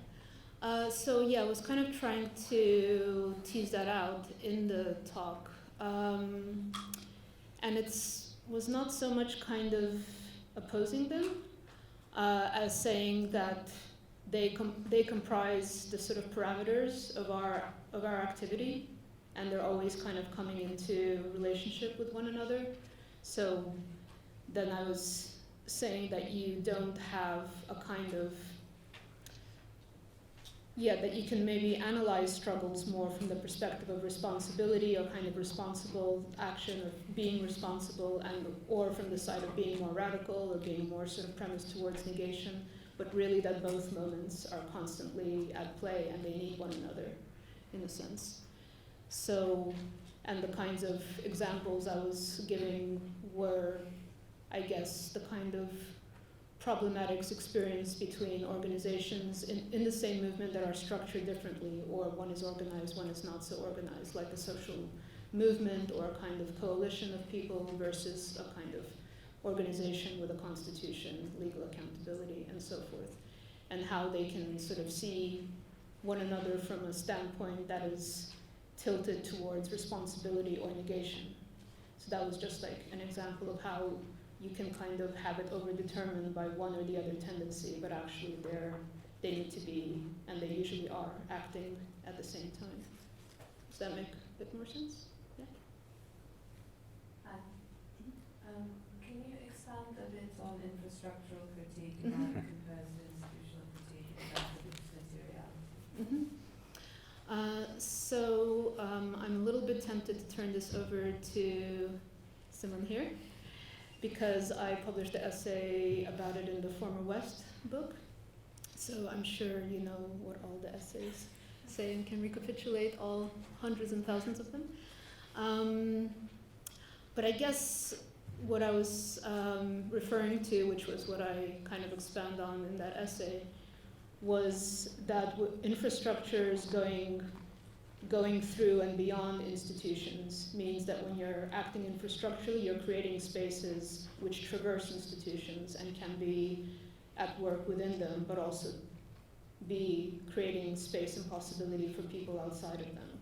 So yeah, I was kind of trying to tease that out in the talk. And was not so much kind of opposing them as saying that they comprise the sort of parameters of our activity, and they're always kind of coming into relationship with one another. So then I was saying that you don't have a kind of, that you can maybe analyze struggles more from the perspective of responsibility or kind of responsible action of being responsible, or from the side of being more radical or being more sort of premised towards negation, but really that both moments are constantly at play and they need one another in a sense. So, and the kinds of examples I was giving were, I guess, the kind of problematics experienced between organizations in the same movement that are structured differently, or one is organized, one is not so organized, like a social movement or a kind of coalition of people versus a kind of organization with a constitution, legal accountability, and so forth, and how they can sort of see one another from a standpoint that is tilted towards responsibility or negation. So that was just like an example of how you can kind of have it overdetermined by one or the other tendency, but actually they need to be, and they usually are, acting at the same time. Does that make a bit more sense? Yeah. Hi. Can you expand a bit on infrastructural critique and how it compares to institutional critique in terms of its materiality? I'm a little bit tempted to turn this over to someone here, because I published the essay about it in the Former West book. So I'm sure you know what all the essays say and can recapitulate all hundreds and thousands of them. But I guess what I was referring to, which was what I kind of expand on in that essay, was that infrastructures going through and beyond institutions means that when you're acting infrastructurally, you're creating spaces which traverse institutions and can be at work within them, but also be creating space and possibility for people outside of them.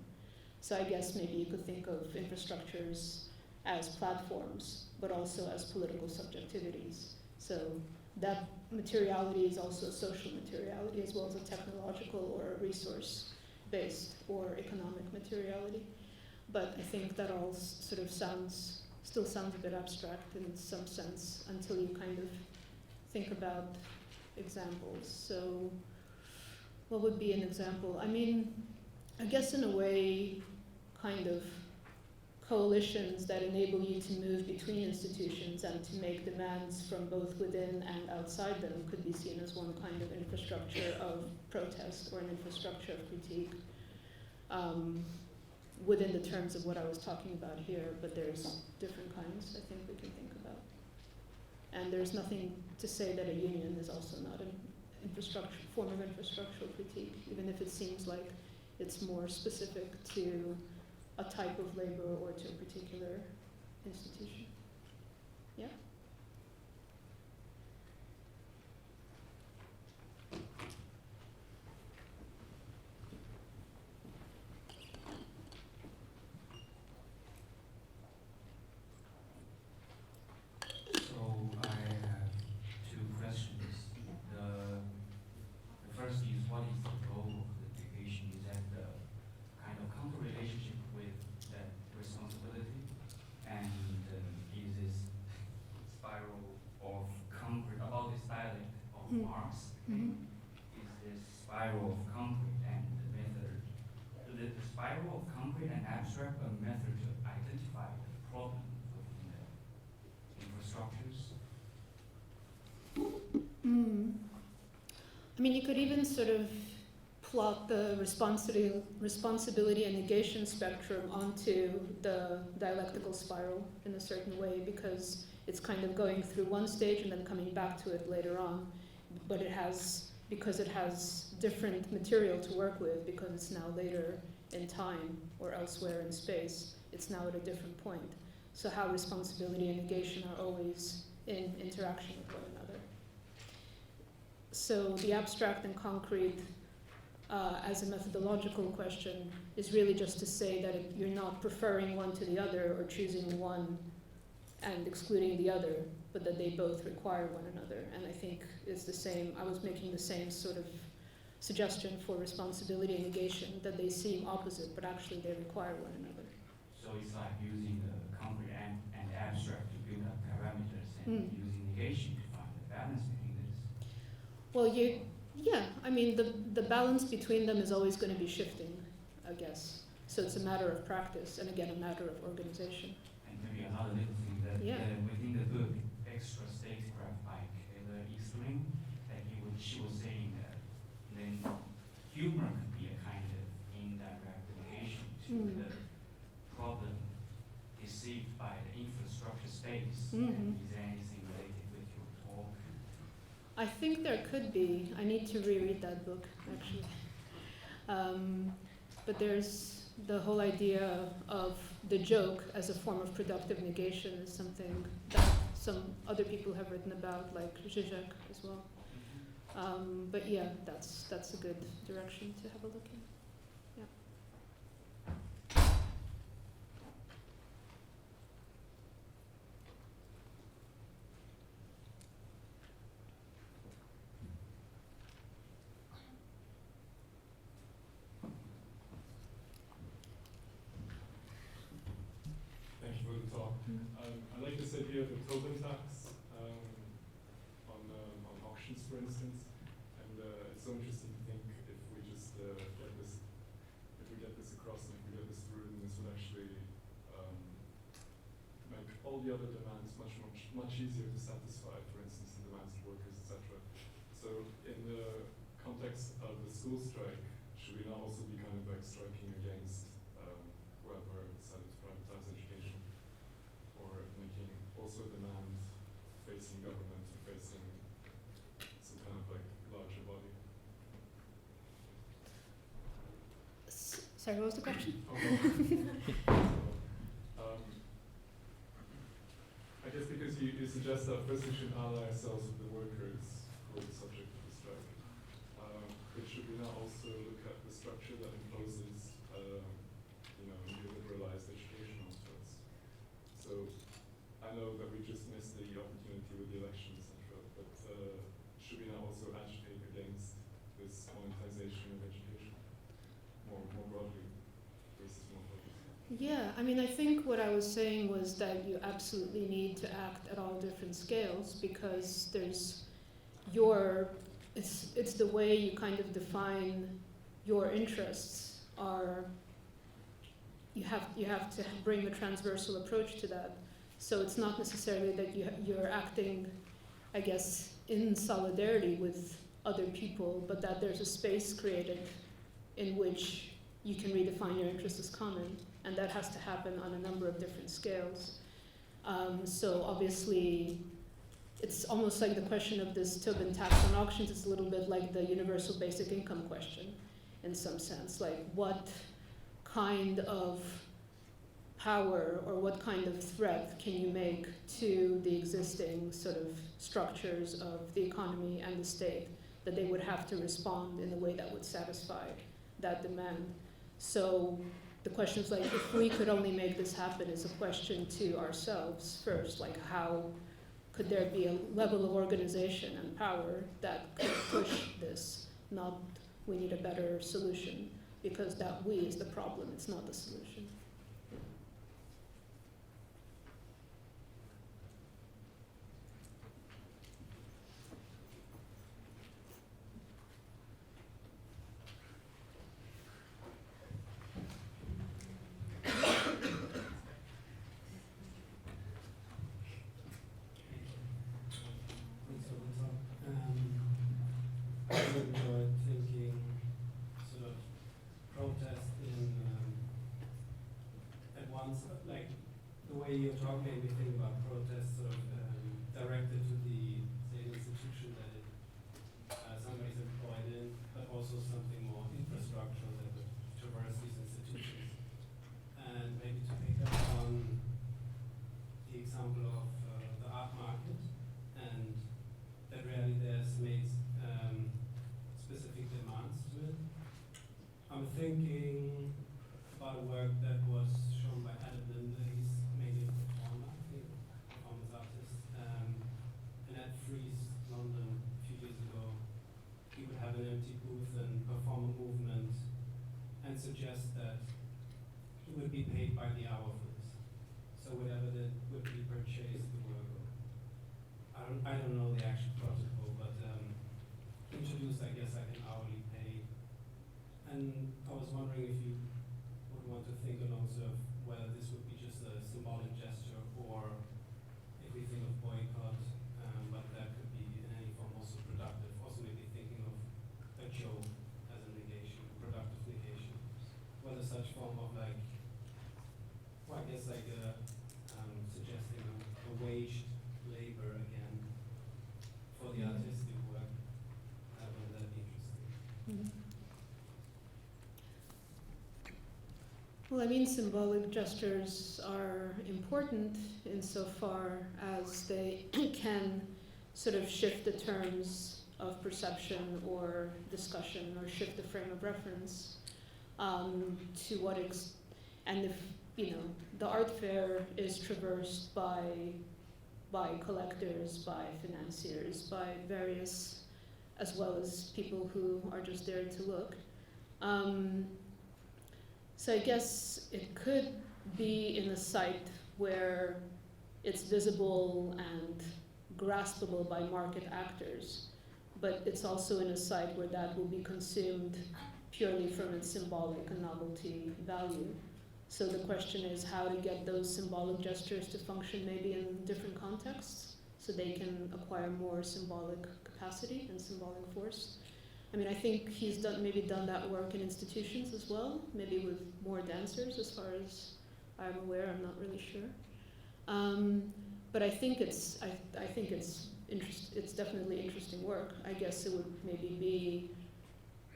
So I guess maybe you could think of infrastructures as platforms, but also as political subjectivities. So that materiality is also a social materiality as well as a technological or a resource-based or economic materiality. But I think that all sort of still sounds a bit abstract in some sense until you kind of think about examples. So what would be an example? I mean, I guess in a way, kind of coalitions that enable you to move between institutions and to make demands from both within and outside them could be seen as one kind of infrastructure of protest or an infrastructure of critique within the terms of what I was talking about here, but there's different kinds I think we can think about. And there's nothing to say that a union is also not an form of infrastructural critique, even if it seems like it's more specific to a type of labor or to a particular institution. Yeah? So I have two questions. The first is, what is the role of the negation? Is that the kind of counter relationship with that responsibility? And is this spiral of concrete, about this dialect of Marx, is this spiral of concrete and the method, the spiral of concrete and abstract a method to identify the problem within the infrastructures? I mean, you could even sort of plot the responsibility and negation spectrum onto the dialectical spiral in a certain way, because it's kind of going through one stage and then coming back to it later on. But because it has different material to work with, because it's now later in time or elsewhere in space, it's now at a different point. So how responsibility and negation are always in interaction with one another. So the abstract and concrete as a methodological question is really just to say that you're not preferring one to the other or choosing one and excluding the other, but that they both require one another. And I think it's the same, I was making the same sort of suggestion for responsibility and negation, that they seem opposite, but actually they require one another. So it's like using the concrete and abstract to build up parameters and using negation to find the balance between this. Well, I mean, the balance between them is always going to be shifting, I guess. So it's a matter of practice, and again, a matter of organization. And maybe another little thing that within the book, Extra Statecraft by Taylor Eastling, that she was saying that then humor could be a kind of indirect negation to the problem perceived by the infrastructure space. And is there anything related with your talk? I think there could be. I need to reread that book, actually. But there's the whole idea of the joke as a form of productive negation is something that some other people have written about, like Zizek as well. But yeah, that's a good direction to have a look in. Yeah. Thank you for the talk. I like this idea of a token tax on auctions, for instance, and it's so interesting to think if we just get this across and if we get this through, then this would actually make all the other demands much easier to satisfy. For instance, the demands of workers, etc. So, in the context of the school strike, should we not also be kind of like striking against whoever decided to privatize education, or making also demand facing government or facing some kind of like larger body? Sorry, what was the question? I guess because you suggest that first we should ally ourselves with the workers who are the subject of the strike. But should we not also look at the structure that imposes neoliberalized education onto us? So I know that we just missed the opportunity with the election, etc. But should we not also agitate against this monetization of education more broadly versus more focused? Yeah, I mean, I think what I was saying was that you absolutely need to act at all different scales, because there's it's the way you kind of define your interests are, you have to bring a transversal approach to that. So it's not necessarily that you're acting, I guess, in solidarity with other people, but that there's a space created in which you can redefine your interests as common, and that has to happen on a number of different scales. So obviously, it's almost like the question of this Tobin tax on auctions. It's a little bit like the universal basic income question, in some sense. Like, what kind of power or what kind of threat can you make to the existing sort of structures of the economy and the state that they would have to respond in a way that would satisfy that demand? So the question is, like, if we could only make this happen, is a question to ourselves first, like, how could there be a level of organization and power that could push this? Not, we need a better solution, because that we is the problem, it's not the solution. You're talking, made me think about protests sort of directed to the, say, institution that somebody's employed in, but also something more infrastructural that would traverse these institutions. And maybe to pick up on the example of the art market, and that really there's made specific demands to it. I'm thinking about a work that was shown by Adam Linde. He's mainly a performer, I think, performance artist. And at Frieze, London, a few years ago, he would have an empty booth and perform a movement and suggest that he would be paid by the hour for this. So whatever that would be purchased, the work. I don't know the actual protocol, but introduced, I guess, like an hourly pay. And I was wondering if you would want to think along sort of whether this would be just a symbolic gesture, or if we think of boycott, but that could be in any form also productive. Also maybe thinking of a joke as a negation, productive negation. Whether such form of like, well, I guess like suggesting a waged labor again for the artistic work, whether that'd be interesting. Mm-hmm. Well, I mean, symbolic gestures are important insofar as they can sort of shift the terms of perception or discussion or shift the frame of reference. To what and if, you know, the art fair is traversed by collectors, by financiers, by various, as well as people who are just there to look. So I guess it could be in a site where it's visible and graspable by market actors, but it's also in a site where that will be consumed purely from its symbolic and novelty value. So the question is how to get those symbolic gestures to function maybe in different contexts so they can acquire more symbolic capacity and symbolic force. I mean, I think he's maybe done that work in institutions as well, maybe with more dancers as far as I'm aware, I'm not really sure. But I think it's definitely interesting work. I guess it would maybe be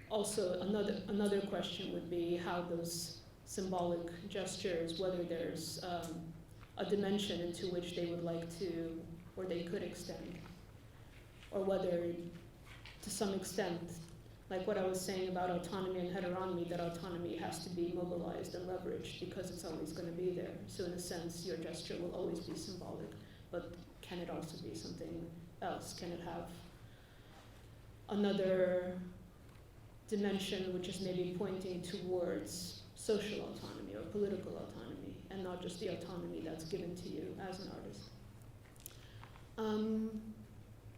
also another question would be how those symbolic gestures, whether there's a dimension into which they would like to, or they could extend, or whether to some extent, like what I was saying about autonomy and heteronomy, that autonomy has to be mobilized and leveraged because it's always going to be there. So in a sense, your gesture will always be symbolic, but can it also be something else? Can it have another dimension which is maybe pointing towards social autonomy or political autonomy, and not just the autonomy that's given to you as an artist?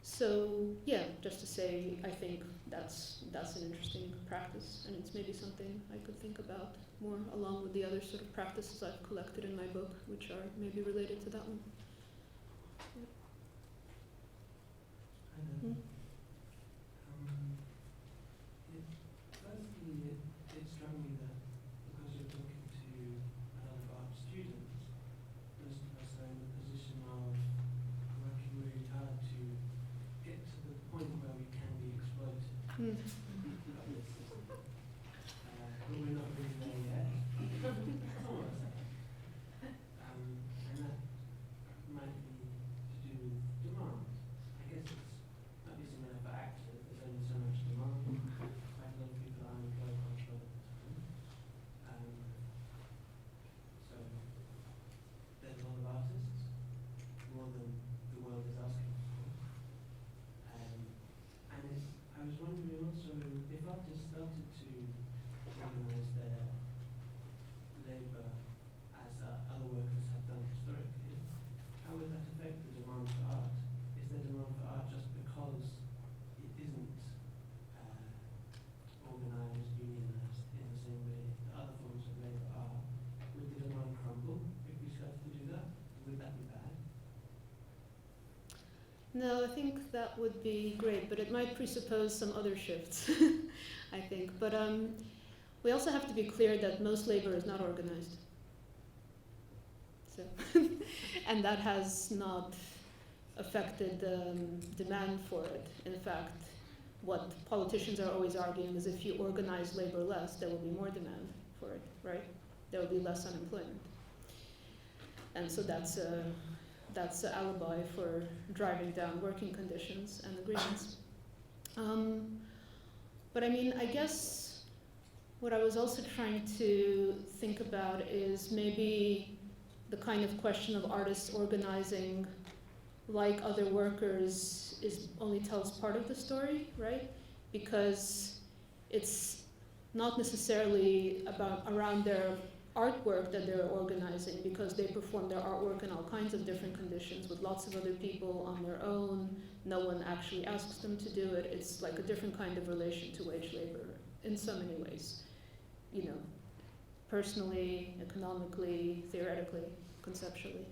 So yeah, just to say, I think that's an interesting practice, and it's maybe something I could think about more along with the other sort of practices I've collected in my book, which are maybe related to that one. It struck me that because you're talking to a lot of art students, most of us are in the position of working really hard to get to the point where we can be exploited. But we're not really there yet. Almost. And that might be to do with demand. I guess it's not be similar for actors. There's only so much demand. Quite a lot of people are unemployed much all the time. So there's a lot of artists, more than the world is asking for. And I was wondering also if artists started to organise their labour as other workers have done historically, how would that affect the demand for art? Is there demand for art just because it isn't organised, unionised in the same way that other forms of labour are? Would the demand crumble if we started to do that? Would that be bad? No, I think that would be great, but it might presuppose some other shifts, I think. But we also have to be clear that most labor is not organized. So, and that has not affected the demand for it. In fact, what politicians are always arguing is if you organize labor less, there will be more demand for it, right? There will be less unemployment. And so that's an alibi for driving down working conditions and agreements. But I mean, I guess what I was also trying to think about is maybe the kind of question of artists organizing like other workers only tells part of the story, right? Because it's not necessarily around their artwork that they're organizing, because they perform their artwork in all kinds of different conditions with lots of other people on their own. No one actually asks them to do it. It's like a different kind of relation to wage labor in so many ways. You know, personally, economically, theoretically, conceptually.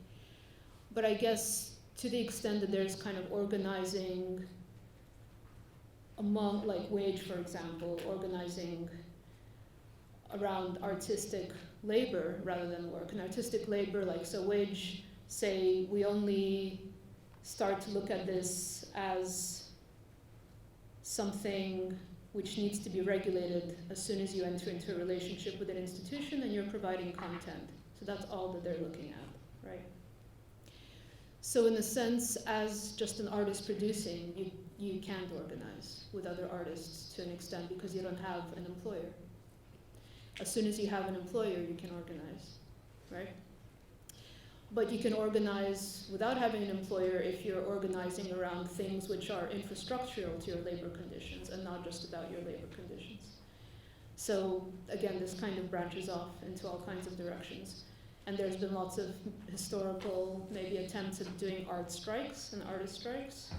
But I guess to the extent that there's kind of organizing among, like wage, for example, organizing around artistic labor rather than work. And artistic labor, like, so wage, say we only start to look at this as something which needs to be regulated as soon as you enter into a relationship with an institution and you're providing content. So that's all that they're looking at, right? So in a sense, as just an artist producing, you can't organize with other artists to an extent because you don't have an employer. As soon as you have an employer, you can organize, right? But you can organize without having an employer if you're organizing around things which are infrastructural to your labor conditions and not just about your labor conditions. So again, this kind of branches off into all kinds of directions. And there's been lots of historical, maybe attempts at doing art strikes and artist strikes.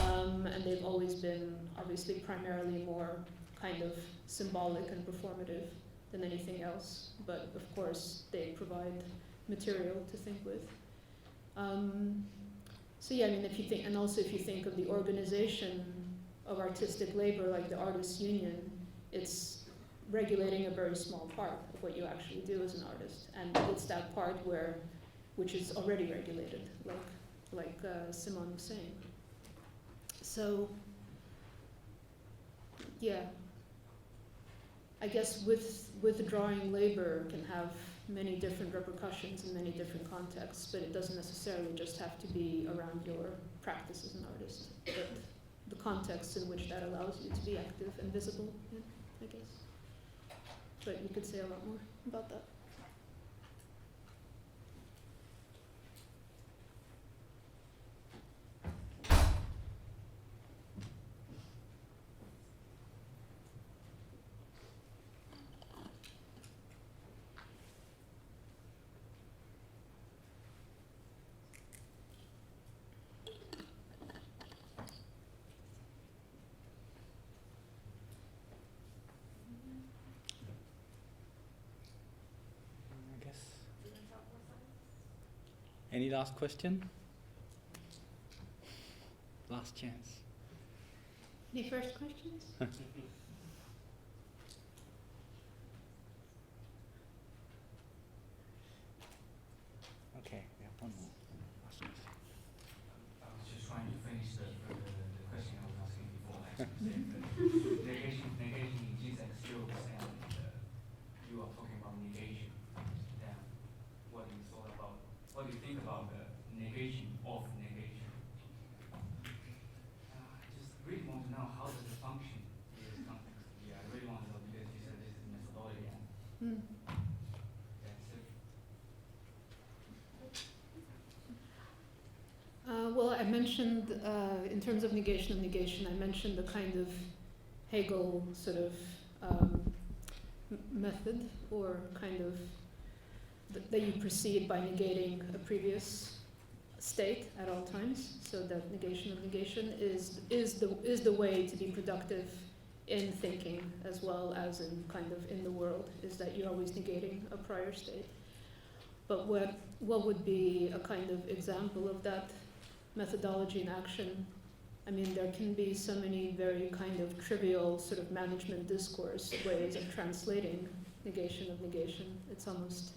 And they've always been obviously primarily more kind of symbolic and performative than anything else. But of course, they provide material to think with. So yeah, I mean, if you think, and also if you think of the organization of artistic labor, like the artists' union, it's regulating a very small part of what you actually do as an artist, and it's that part which is already regulated, like Simon was saying. So yeah, I guess withdrawing labor can have many different repercussions in many different contexts, but it doesn't necessarily just have to be around your practice as an artist, but the context in which that allows you to be active and visible, yeah, I guess. But you could say a lot more about that. Any last question? Last chance. Any first questions? Okay, we have one more. I was just trying to finish the question I was asking before. Actually, negation is extrudes, and you are talking about negation. Then, what do you thought about? What do you think about the negation of negation? I just really want to know how does it function in this context. Yeah, I really want to know because you said this is methodology. And that's it. Well, I mentioned, in terms of negation, I mentioned the kind of Hegel sort of method, or kind of that you proceed by negating a previous state at all times. So that negation of negation is the way to be productive in thinking as well as in kind of in the world, is that you're always negating a prior state. But what would be a kind of example of that methodology in action? I mean, there can be so many very kind of trivial sort of management discourse ways of translating negation of negation. It's almost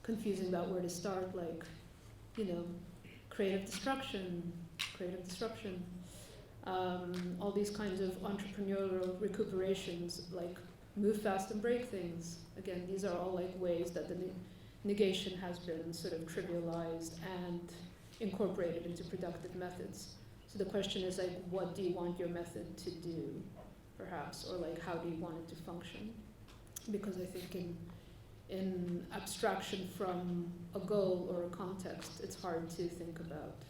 confusing about where to start, like, you know, creative disruption, all these kinds of entrepreneurial recuperations, like move fast and break things. Again, these are all like ways that the negation has been sort of trivialized and incorporated into productive methods. So the question is, like, what do you want your method to do, perhaps, or like how do you want it to function? Because I think in abstraction from a goal or a context, it's hard to think about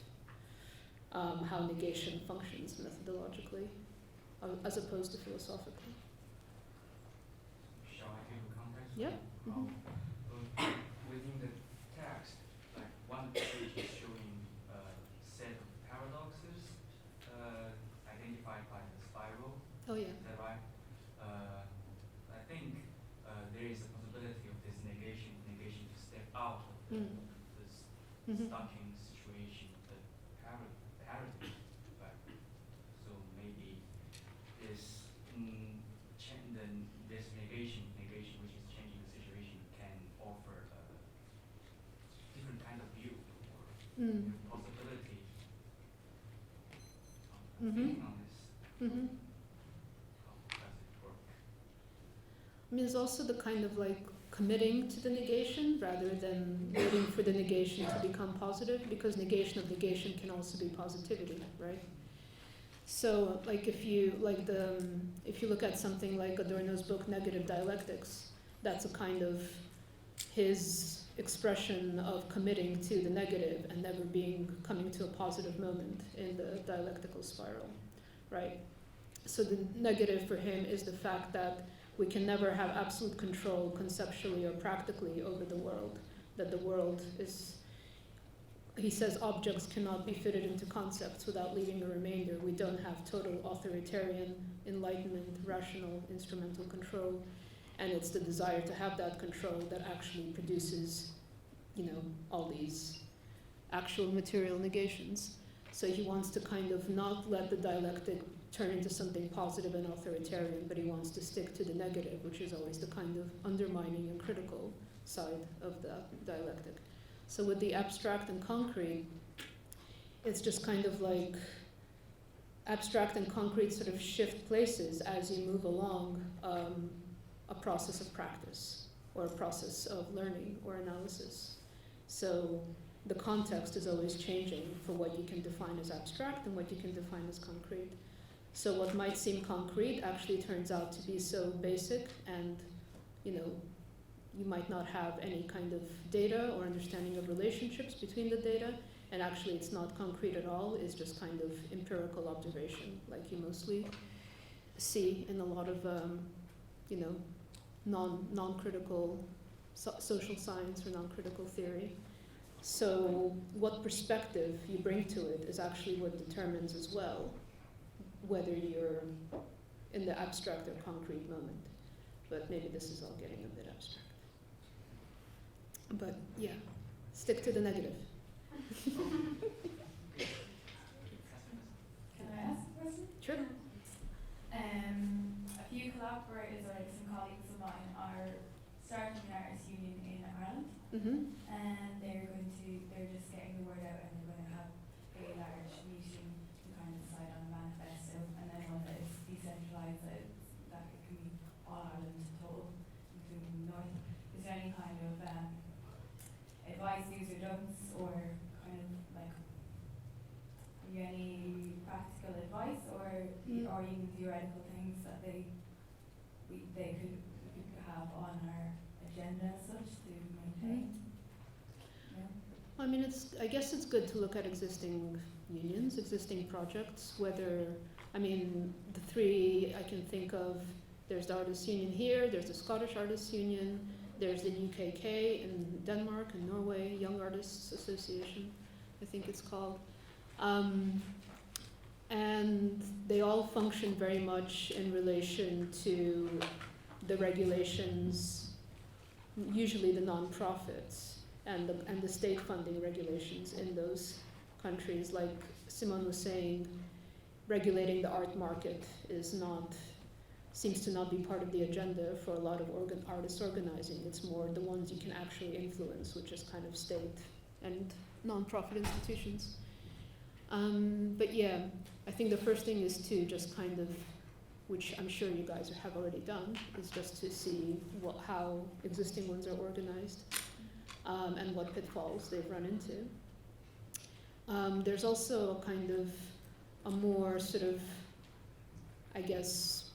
how negation functions methodologically, as opposed to philosophically. Shall I give a context? Yeah. Within the text, like one page is showing a set of paradoxes identified by the spiral. Oh yeah. Is that right? I think there is a possibility of this negation to step out of this stocking situation, the paradigm. Right? So maybe this this negation which is changing the situation can offer a different kind of view or possibility on thinking on this. How does it work? I mean, there's also the kind of like committing to the negation rather than waiting for the negation to become positive, because negation of negation can also be positivity, right? So, like if you look at something like Adorno's book Negative Dialectics, that's a kind of his expression of committing to the negative and never coming to a positive moment in the dialectical spiral, right? So the negative for him is the fact that we can never have absolute control conceptually or practically over the world, that the world is, he says, objects cannot be fitted into concepts without leaving a remainder. We don't have total authoritarian, enlightenment, rational, instrumental control, and it's the desire to have that control that actually produces, all these actual material negations. So he wants to kind of not let the dialectic turn into something positive and authoritarian, but he wants to stick to the negative, which is always the kind of undermining and critical side of the dialectic. So with the abstract and concrete, it's just kind of like abstract and concrete sort of shift places as you move along a process of practice or a process of learning or analysis. So the context is always changing for what you can define as abstract and what you can define as concrete. So what might seem concrete actually turns out to be so basic, and you might not have any kind of data or understanding of relationships between the data, and actually it's not concrete at all, it's just kind of empirical observation, like you mostly see in a lot of non-critical social science or non-critical theory. So what perspective you bring to it is actually what determines as well whether you're in the abstract or concrete moment. But maybe this is all getting a bit abstract. But yeah, stick to the negative. Can I ask a question? Sure. A few collaborators or some colleagues of mine are starting an artists union in Ireland, and they're just getting the word out, and they're going to have a large meeting to kind of decide on a manifesto, and then when it's decentralised, that it can be all Ireland total, including the North. Is there any kind of advice, do's or don'ts, or kind of like, have you any practical advice, or even theoretical things that they could have on our agenda as such to maintain? I mean, I guess it's good to look at existing unions, existing projects, the three I can think of, there's the Artists Union here, there's the Scottish Artists Union, there's the UKK in Denmark and Norway, Young Artists Association, I think it's called. And they all function very much in relation to the regulations, usually the non-profits, and the state funding regulations in those countries. Like Simon was saying, regulating the art market seems to not be part of the agenda for a lot of artist organizing. It's more the ones you can actually influence, which is kind of state and non-profit institutions. But yeah, I think the first thing is to just kind of, which I'm sure you guys have already done, is just to see how existing ones are organized and what pitfalls they've run into. There's also a kind of a more sort of, I guess,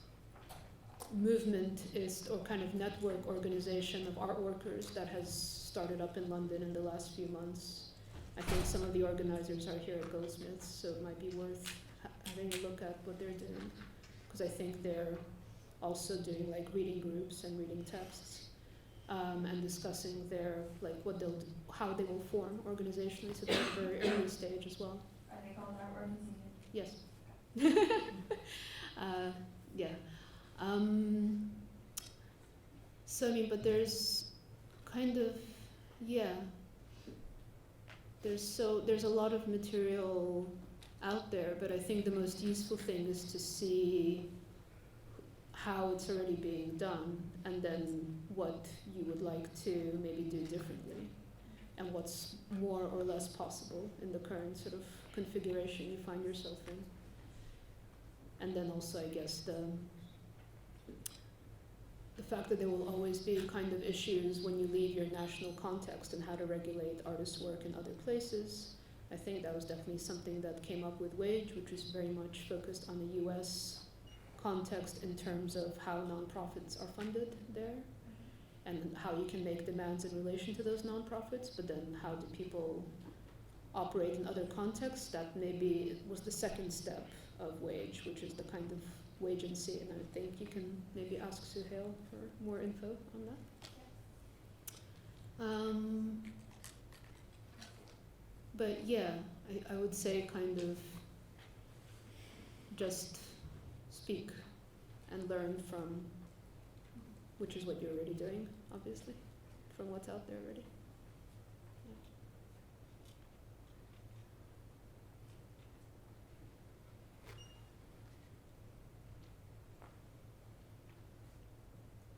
movementist or kind of network organization of art workers that has started up in London in the last few months. I think some of the organizers are here at Goldsmiths, so it might be worth having a look at what they're doing, because I think they're also doing like reading groups and reading texts and discussing how they will form organizationally, so they're at a very early stage as well. Are they called art organizers? Yes. Yeah. So I mean, but there's kind of, there's a lot of material out there, but I think the most useful thing is to see how it's already being done, and then what you would like to maybe do differently, and what's more or less possible in the current sort of configuration you find yourself in. And then also, I guess, the fact that there will always be kind of issues when you leave your national context and how to regulate artists' work in other places. I think that was definitely something that came up with Wage, which was very much focused on the US context in terms of how nonprofits are funded there and how you can make demands in relation to those nonprofits, but then how do people operate in other contexts. That maybe was the second step of Wage, which is the kind of wagency, and I think you can maybe ask Suhail for more info on that. But yeah, I would say kind of just speak and learn from, which is what you're already doing, obviously, from what's out there already.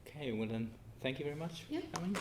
Okay, well then, thank you very much. Yeah. for coming.